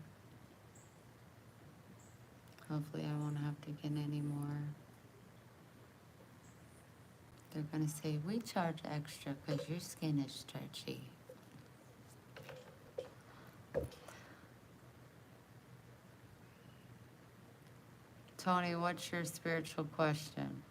Hopefully I won't have to get any more. They're going to say, we charge extra because your skin is stretchy. Tony, what's your spiritual question?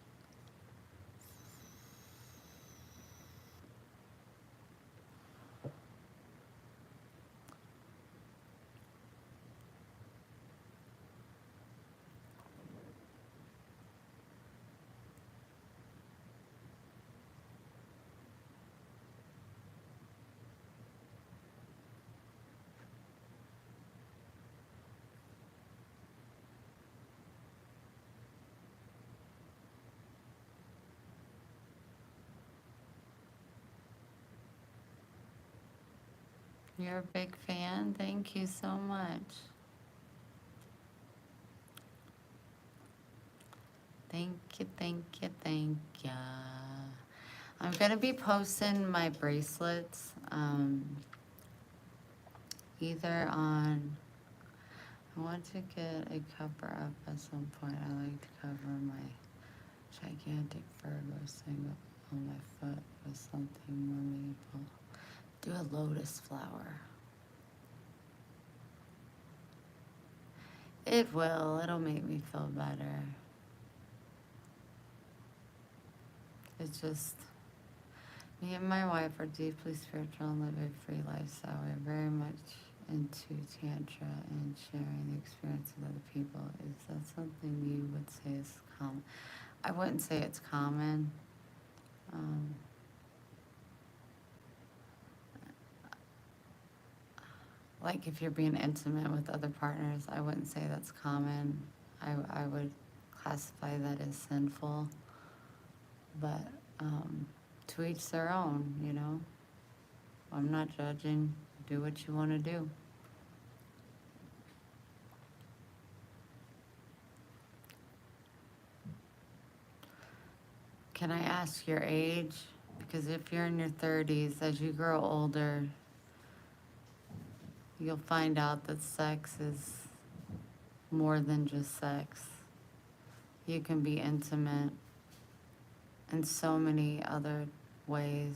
You're a big fan? Thank you so much. Thank you, thank you, thank you. I'm going to be posting my bracelets either on, I want to get a cover up at some point. I like to cover my gigantic Virgo symbol on my foot with something more meaningful. Do a lotus flower. It will. It'll make me feel better. It's just, me and my wife are deeply spiritual and live a free lifestyle. We're very much into Tantra and sharing the experience with other people. Is that something you would say is common? I wouldn't say it's common. Like if you're being intimate with other partners, I wouldn't say that's common. I would classify that as sinful. But to each their own, you know? I'm not judging. Do what you want to do. Can I ask your age? Because if you're in your 30s, as you grow older, you'll find out that sex is more than just sex. You can be intimate in so many other ways.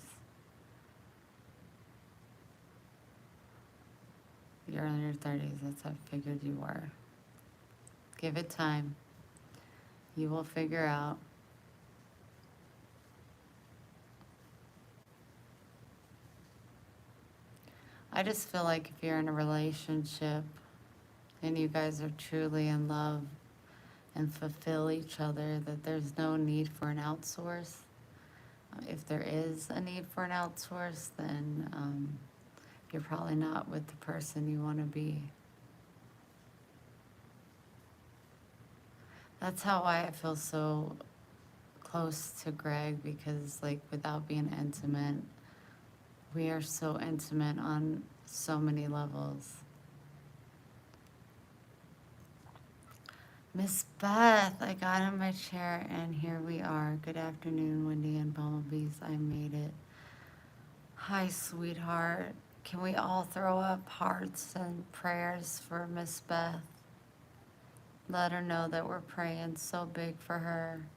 You're in your 30s, that's what I figured you were. Give it time. You will figure out. I just feel like if you're in a relationship and you guys are truly in love and fulfill each other, that there's no need for an outsource. If there is a need for an outsource, then you're probably not with the person you want to be. That's how I feel so close to Greg, because like without being intimate, we are so intimate on so many levels. Miss Beth, I got in my chair and here we are. Good afternoon, Wendy and Bumblebees. I made it. Hi, sweetheart. Can we all throw up hearts and prayers for Miss Beth? Let her know that we're praying so big for her.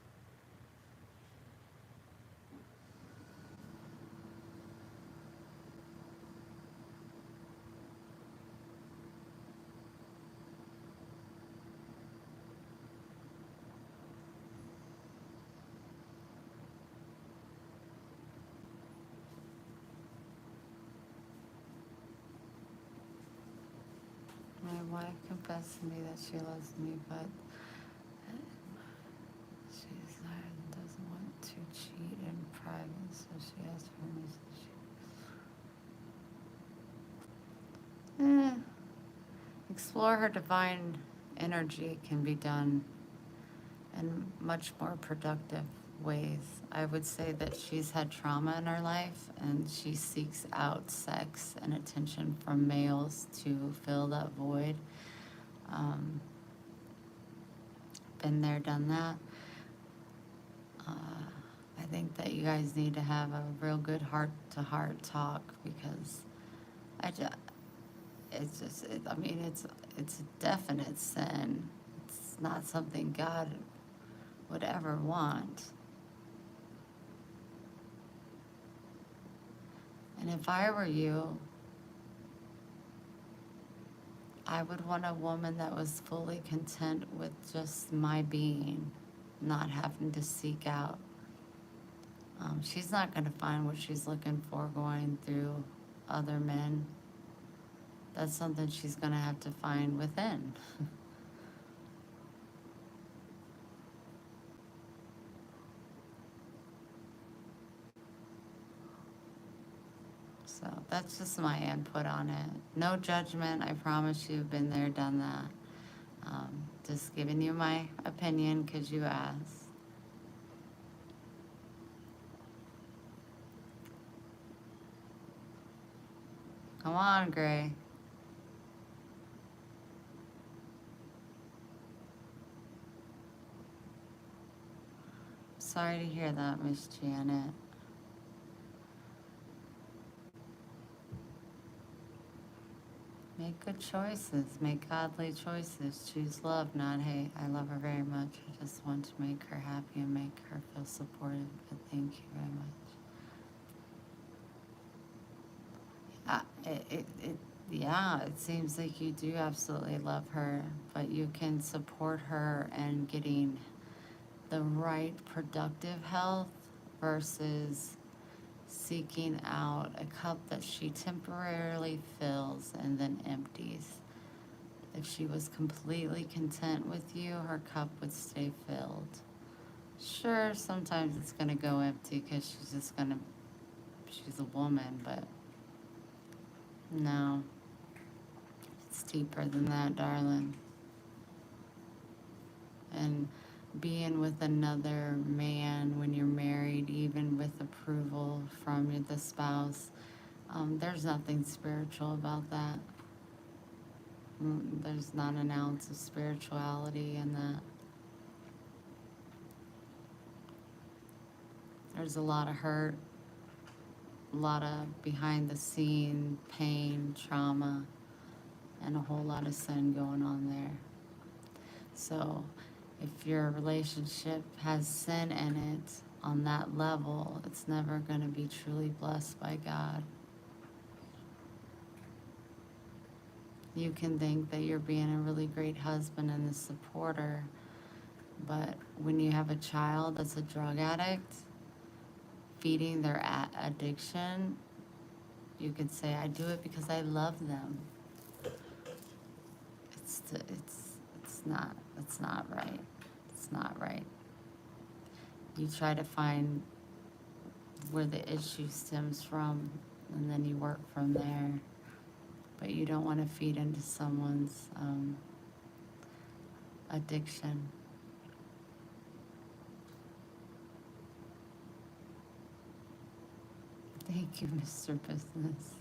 My wife confessed to me that she loves me, but she doesn't want to cheat in private, so she asked permission. Explore her divine energy can be done in much more productive ways. I would say that she's had trauma in her life and she seeks out sex and attention from males to fill that void. Been there, done that. I think that you guys need to have a real good heart-to-heart talk, because I mean, it's a definite sin. It's not something God would ever want. And if I were you, I would want a woman that was fully content with just my being, not having to seek out. She's not going to find what she's looking for going through other men. That's something she's going to have to find within. So that's just my input on it. No judgment. I promise you, been there, done that. Just giving you my opinion because you asked. Come on, Gray. Sorry to hear that, Miss Janet. Make good choices. Make godly choices. Choose love, not hate. I love her very much. I just want to make her happy and make her feel supported. But thank you very much. Yeah, it seems like you do absolutely love her, but you can support her in getting the right productive health versus seeking out a cup that she temporarily fills and then empties. If she was completely content with you, her cup would stay filled. Sure, sometimes it's going to go empty because she's a woman, but no, it's deeper than that, darling. And being with another man when you're married, even with approval from the spouse, There's nothing spiritual about that. There's not an ounce of spirituality in that. There's a lot of hurt, a lot of behind the scene pain, trauma, and a whole lot of sin going on there. So if your relationship has sin in it on that level, it's never going to be truly blessed by God. You can think that you're being a really great husband and a supporter, but when you have a child that's a drug addict, feeding their addiction, you can say, I do it because I love them. It's not right. It's not right. You try to find where the issue stems from, and then you work from there. But you don't want to feed into someone's addiction. Thank you, Mr. Business.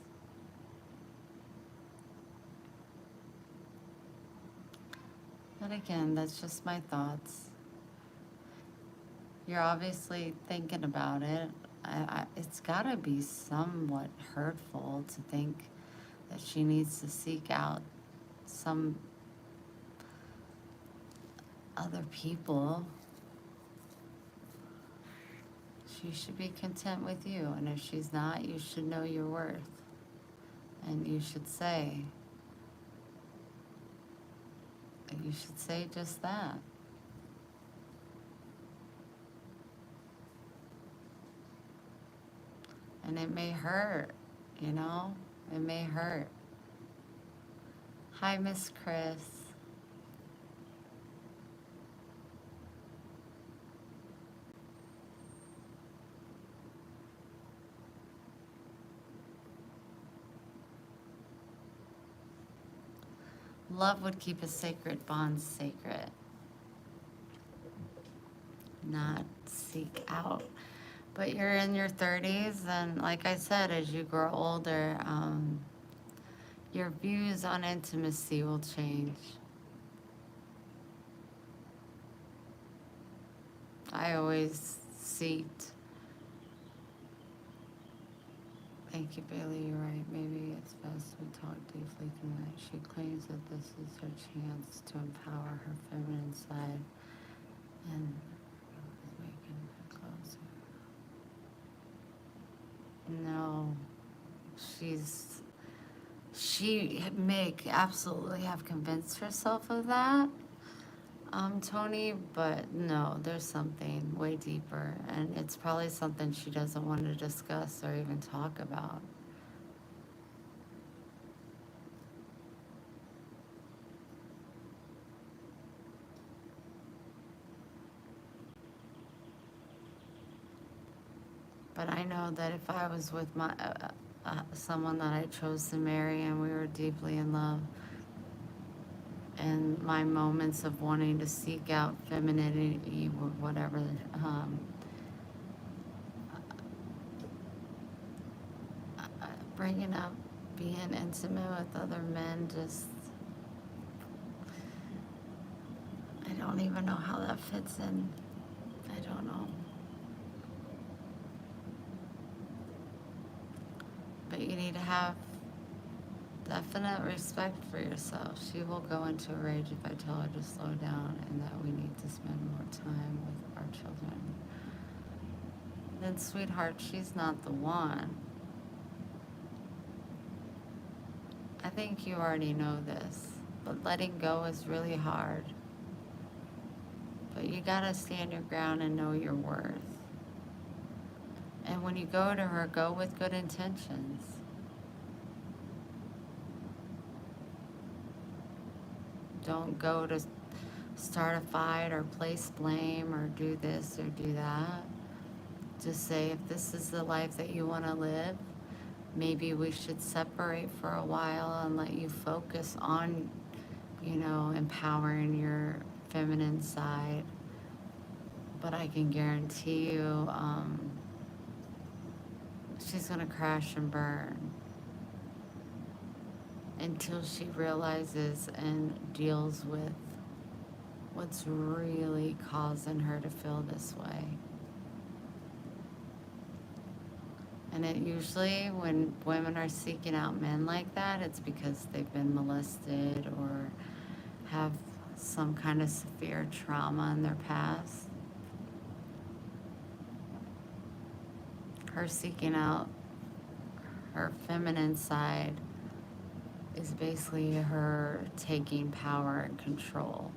But again, that's just my thoughts. You're obviously thinking about it. It's got to be somewhat hurtful to think that she needs to seek out some other people. She should be content with you, and if she's not, you should know your worth. And you should say just that. And it may hurt, you know? It may hurt. Hi, Miss Chris. Love would keep a sacred bond sacred, not seek out. But you're in your 30s, and like I said, as you grow older, your views on intimacy will change. I always seeked. Thank you, Bailey. You're right. Maybe it's best we talk deeply tonight. She claims that this is her chance to empower her feminine side and awaken her closer. No, she may absolutely have convinced herself of that, Tony, but no, there's something way deeper, and it's probably something she doesn't want to discuss or even talk about. But I know that if I was with my someone that I chose to marry and we were deeply in love, and my moments of wanting to seek out femininity or whatever, bringing up being intimate with other men, just, I don't even know how that fits in. I don't know. But you need to have definite respect for yourself. She will go into a rage if I tell her to slow down and that we need to spend more time with our children. Then, sweetheart, she's not the one. I think you already know this, but letting go is really hard. But you gotta stand your ground and know your worth. And when you go to her, go with good intentions. Don't go to start a fight or place blame or do this or do that. Just say, if this is the life that you want to live, maybe we should separate for a while and let you focus on, empowering your feminine side. But I can guarantee you, she's going to crash and burn. until she realizes and deals with what's really causing her to feel this way. And it usually, when women are seeking out men like that, it's because they've been molested or have some kind of severe trauma in their past. Her seeking out her feminine side is basically her taking power and control.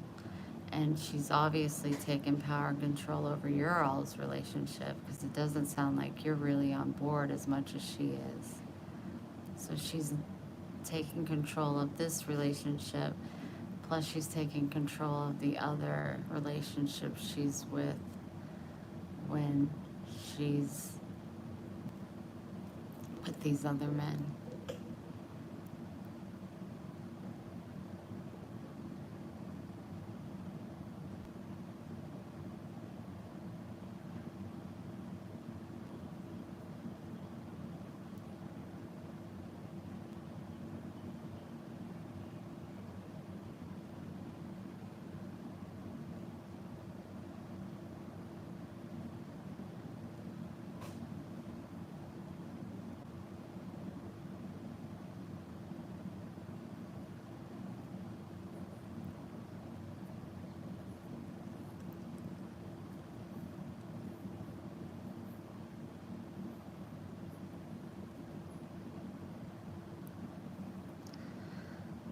And she's obviously taken power and control over your all's relationship, because it doesn't sound like you're really on board as much as she is. So she's taking control of this relationship, plus she's taking control of the other relationship she's with when she's with these other men.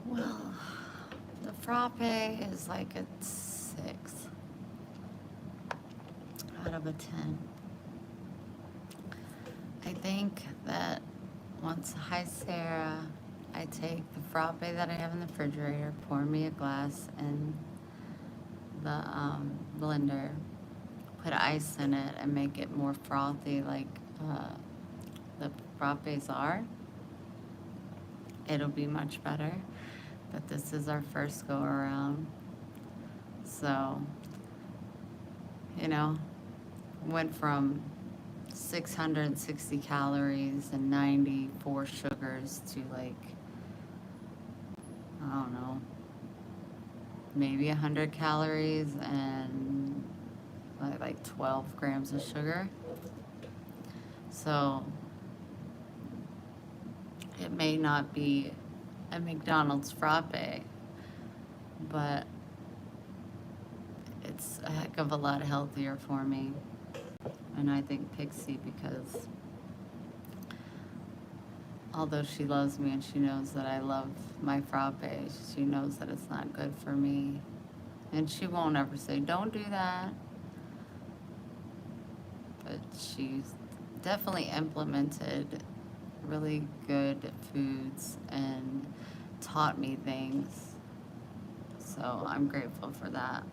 Well, the frappe is like a 6 out of a 10. I think that once, hi Sarah, I take the frappe that I have in the refrigerator, pour me a glass in the blender, put ice in it, and make it more frothy like the frappes are. It'll be much better. But this is our first go around. So, you know, went from 660 calories and 94 sugars to like, I don't know, maybe 100 calories and like 12 grams of sugar. So it may not be a McDonald's frappe, but it's a heck of a lot healthier for me. And I think Pixie, because although she loves me and she knows that I love my frappe, she knows that it's not good for me. And she won't ever say, don't do that. But she's definitely implemented really good foods and taught me things. So I'm grateful for that.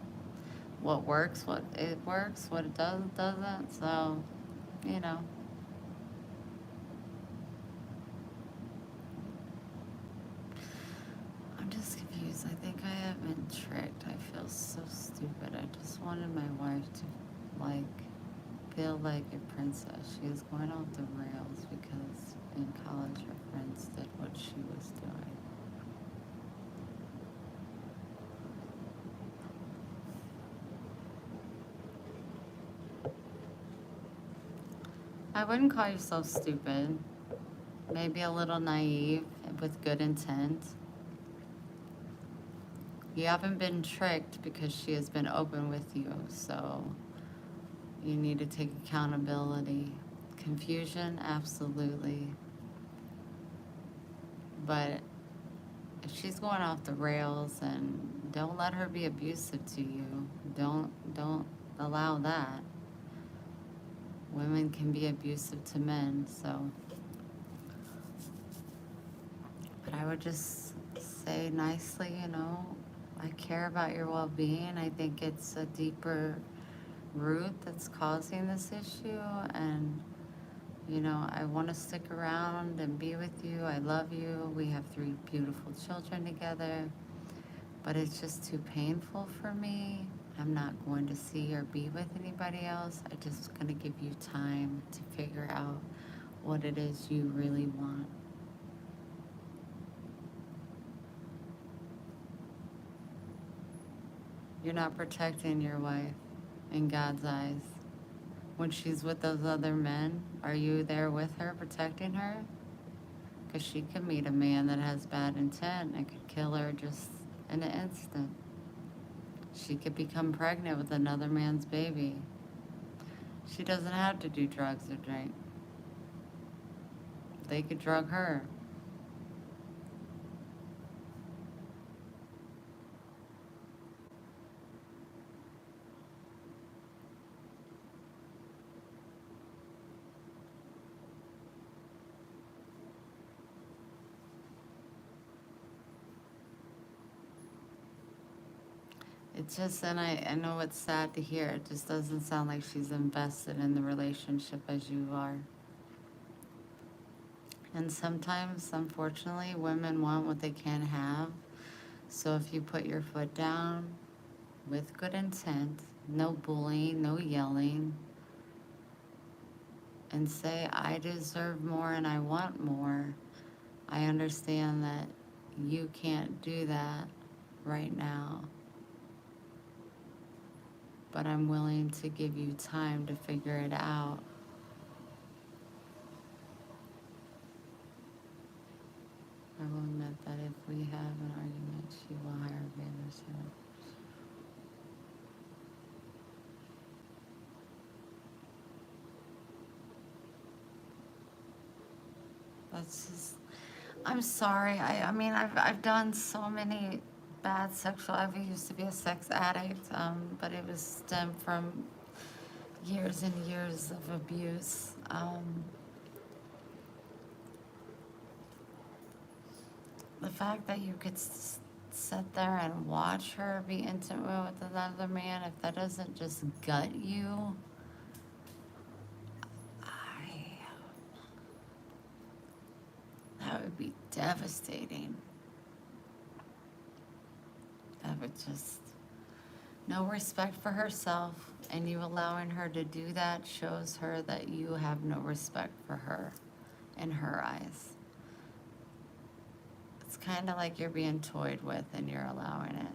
What works, what it works, what it doesn't. So, you know. I'm just confused. I think I have been tricked. I feel so stupid. I just wanted my wife to, like, feel like a princess. She is going off the rails because in college her friends did what she was doing. I wouldn't call yourself stupid. Maybe a little naive with good intent. You haven't been tricked because she has been open with you, so you need to take accountability. Confusion, absolutely. But if she's going off the rails, and don't let her be abusive to you. Don't allow that. Women can be abusive to men, so. But I would just say nicely, you know, I care about your well-being. I think it's a deeper root that's causing this issue, and you know, I want to stick around and be with you. I love you. We have 3 beautiful children together, but it's just too painful for me. I'm not going to see or be with anybody else. I just going to give you time to figure out what it is you really want. You're not protecting your wife in God's eyes. When she's with those other men, are you there with her, protecting her? Because she could meet a man that has bad intent and could kill her just in an instant. She could become pregnant with another man's baby. She doesn't have to do drugs or drink. They could drug her. It's just, and I know it's sad to hear. It just doesn't sound like she's invested in the relationship as you are. And sometimes, unfortunately, women want what they can't have. So if you put your foot down with good intent, no bullying, no yelling, and say, I deserve more and I want more, I understand that you can't do that right now. But I'm willing to give you time to figure it out. I will admit that if we have an argument, she will hire a babysitter. That's just, I'm sorry. I mean, I've done so many bad sexual, I used to be a sex addict, but it was stemmed from years and years of abuse. The fact that you could sit there and watch her be intimate with another man, if that doesn't just gut you, I, that would be devastating. That would just, no respect for herself, and you allowing her to do that shows her that you have no respect for her in her eyes. It's kind of like you're being toyed with and you're allowing it.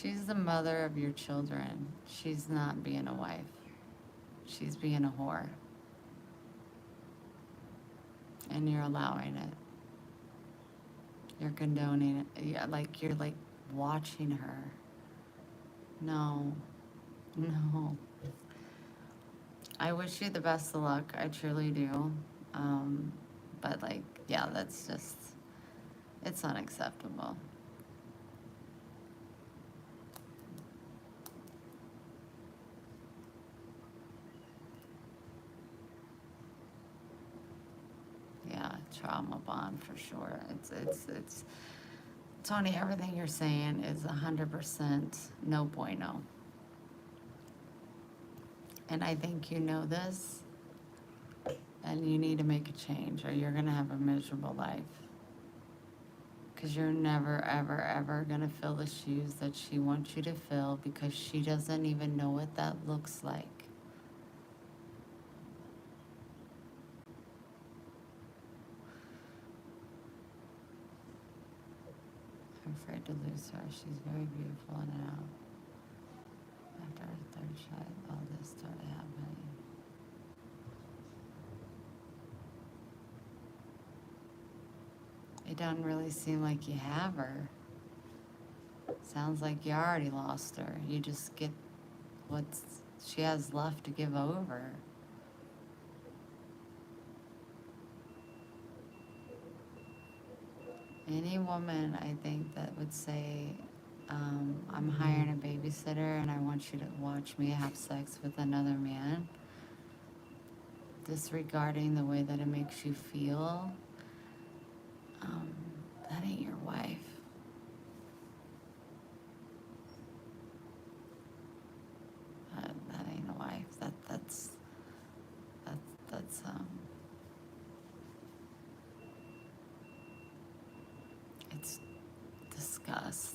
She's the mother of your children. She's not being a wife. She's being a whore. And you're allowing it. You're condoning it. You're like watching her. No. No. I wish you the best of luck. I truly do. But like, yeah, that's just, it's unacceptable. Yeah, trauma bond for sure. It's Tony, everything you're saying is 100% no bueno. And I think you know this, and you need to make a change or you're gonna have a miserable life. Because you're never, ever, ever gonna fill the shoes that she wants you to fill because she doesn't even know what that looks like. I'm afraid to lose her. She's very beautiful in and out. After our third child, all this started happening. It doesn't really seem like you have her. Sounds like you already lost her. You just get what she has left to give over. Any woman, I think, that would say, I'm hiring a babysitter and I want you to watch me have sex with another man, disregarding the way that it makes you feel, that ain't your wife. That ain't a wife. That's it's disgust.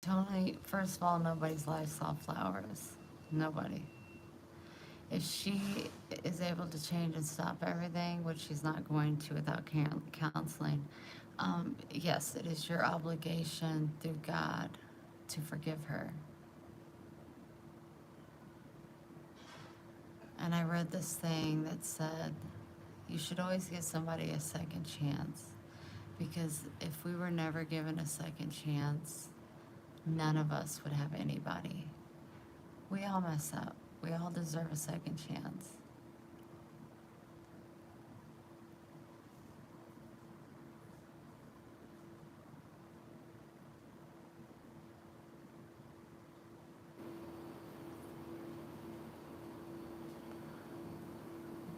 Tony, first of all, nobody's life saw flowers. Nobody. If she is able to change and stop everything, which she's not going to without counseling, yes, it is your obligation through God to forgive her. And I read this thing that said you should always give somebody a second chance, because if we were never given a second chance, none of us would have anybody. We all mess up. We all deserve a second chance.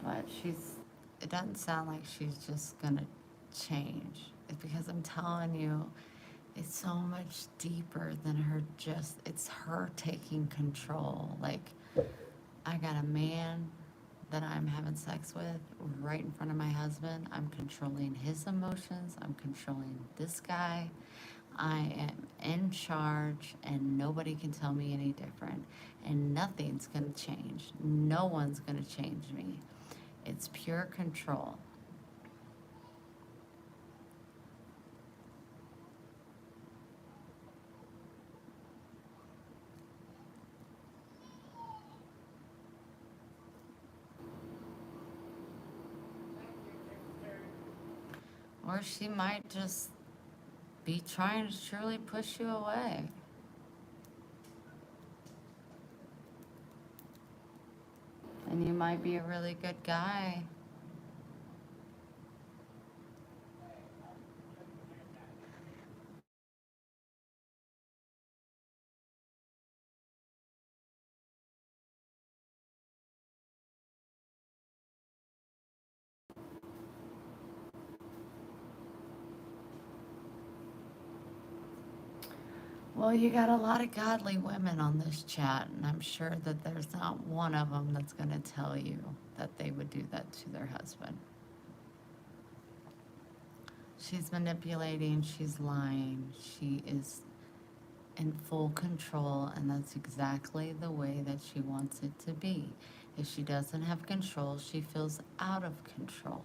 But it doesn't sound like she's just gonna change. It's because I'm telling you, it's so much deeper than it's her taking control. Like, I got a man that I'm having sex with right in front of my husband. I'm controlling his emotions. I'm controlling this guy. I am in charge, and nobody can tell me any different. And nothing's going to change. No one's going to change me. It's pure control. Or she might just be trying to truly push you away. And you might be a really good guy. Well, you got a lot of godly women on this chat, and I'm sure that there's not one of them that's going to tell you that they would do that to their husband. She's manipulating, she's lying, she is in full control, and that's exactly the way that she wants it to be. If she doesn't have control, she feels out of control.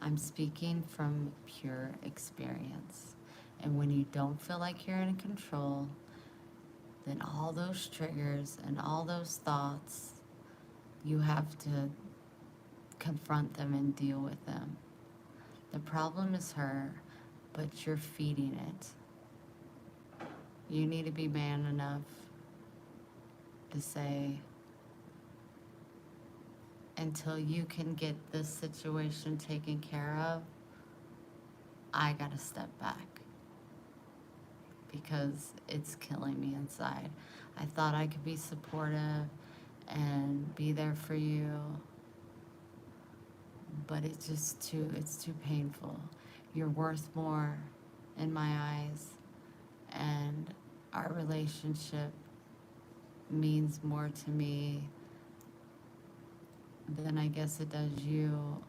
I'm speaking from pure experience. And when you don't feel like you're in control, then all those triggers and all those thoughts, you have to confront them and deal with them. The problem is her, but you're feeding it. You need to be man enough to say, until you can get this situation taken care of, I gotta step back, because it's killing me inside. I thought I could be supportive and be there for you, but it's too painful. You're worth more in my eyes, and our relationship means more to me than I guess it does you.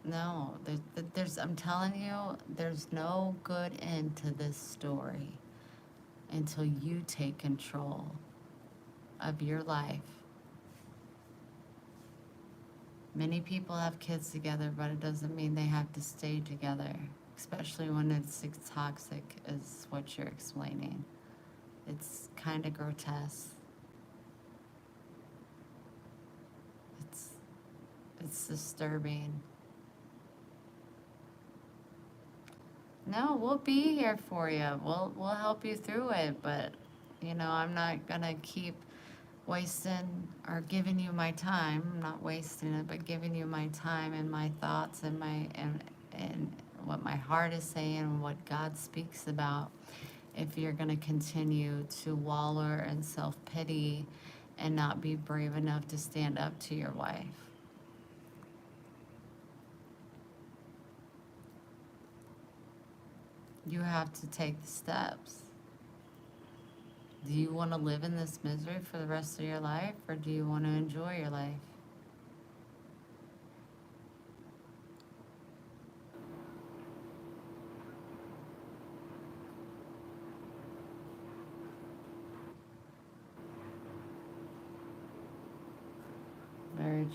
No, I'm telling you, there's no good end to this story until you take control of your life. Many people have kids together, but it doesn't mean they have to stay together, especially when it's toxic, is what you're explaining. It's kind of grotesque. It's disturbing. No, we'll be here for you. We'll help you through it, but I'm not gonna keep wasting or giving you my time. I'm not wasting it, but giving you my time and my thoughts and and what my heart is saying and what God speaks about. If you're gonna continue to wallow in self-pity and not be brave enough to stand up to your wife. You have to take the steps. Do you want to live in this misery for the rest of your life, or do you want to enjoy your life?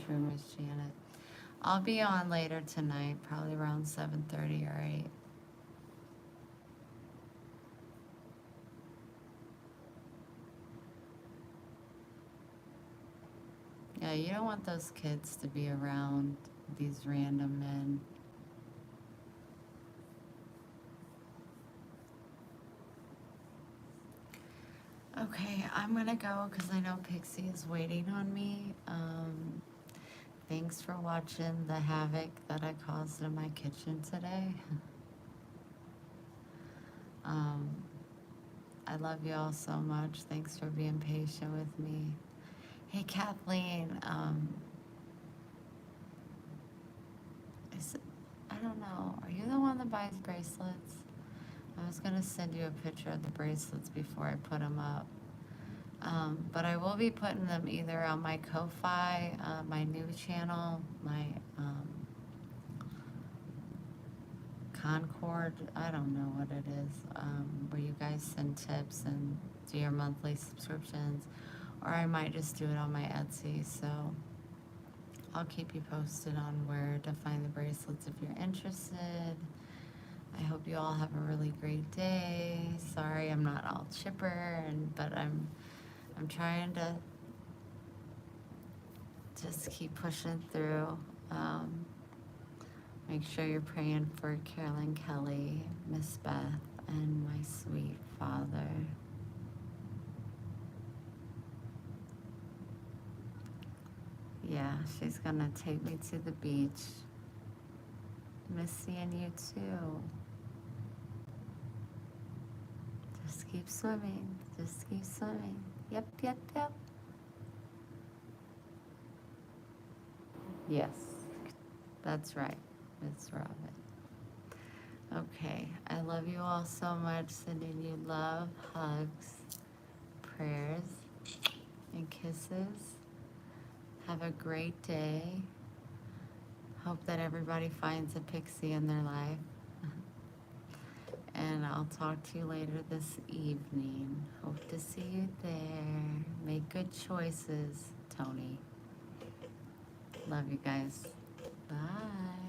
true, Miss Janet. I'll be on later tonight, probably around 7:30 or 8. Yeah, you don't want those kids to be around these random men. Okay, I'm gonna go because I know Pixie is waiting on me. Thanks for watching the havoc that I caused in my kitchen today. um, I love you all so much. Thanks for being patient with me. Hey, Kathleen, is it, I don't know. Are you the one that buys bracelets? I was gonna send you a picture of the bracelets before I put them up. But I will be putting them either on my Ko-Fi, my new channel, my Concord, I don't know what it is, where you guys send tips and do your monthly subscriptions, or I might just do it on my Etsy. So I'll keep you posted on where to find the bracelets if you're interested. I hope you all have a really great day. Sorry I'm not all chipper, but I'm trying to just keep pushing through. Make sure you're praying for Carolyn Kelly, Miss Beth, and my sweet father. Yeah, she's gonna take me to the beach. Miss seeing you too. Just keep swimming. Just keep swimming. Yep, yep, yep. Yes, that's right, Miss Robin. Okay, I love you all so much. Sending you love, hugs, prayers, and kisses. Have a great day. Hope that everybody finds a pixie in their life. And I'll talk to you later this evening. Hope to see you there. Make good choices, Tony. Love you guys. Bye.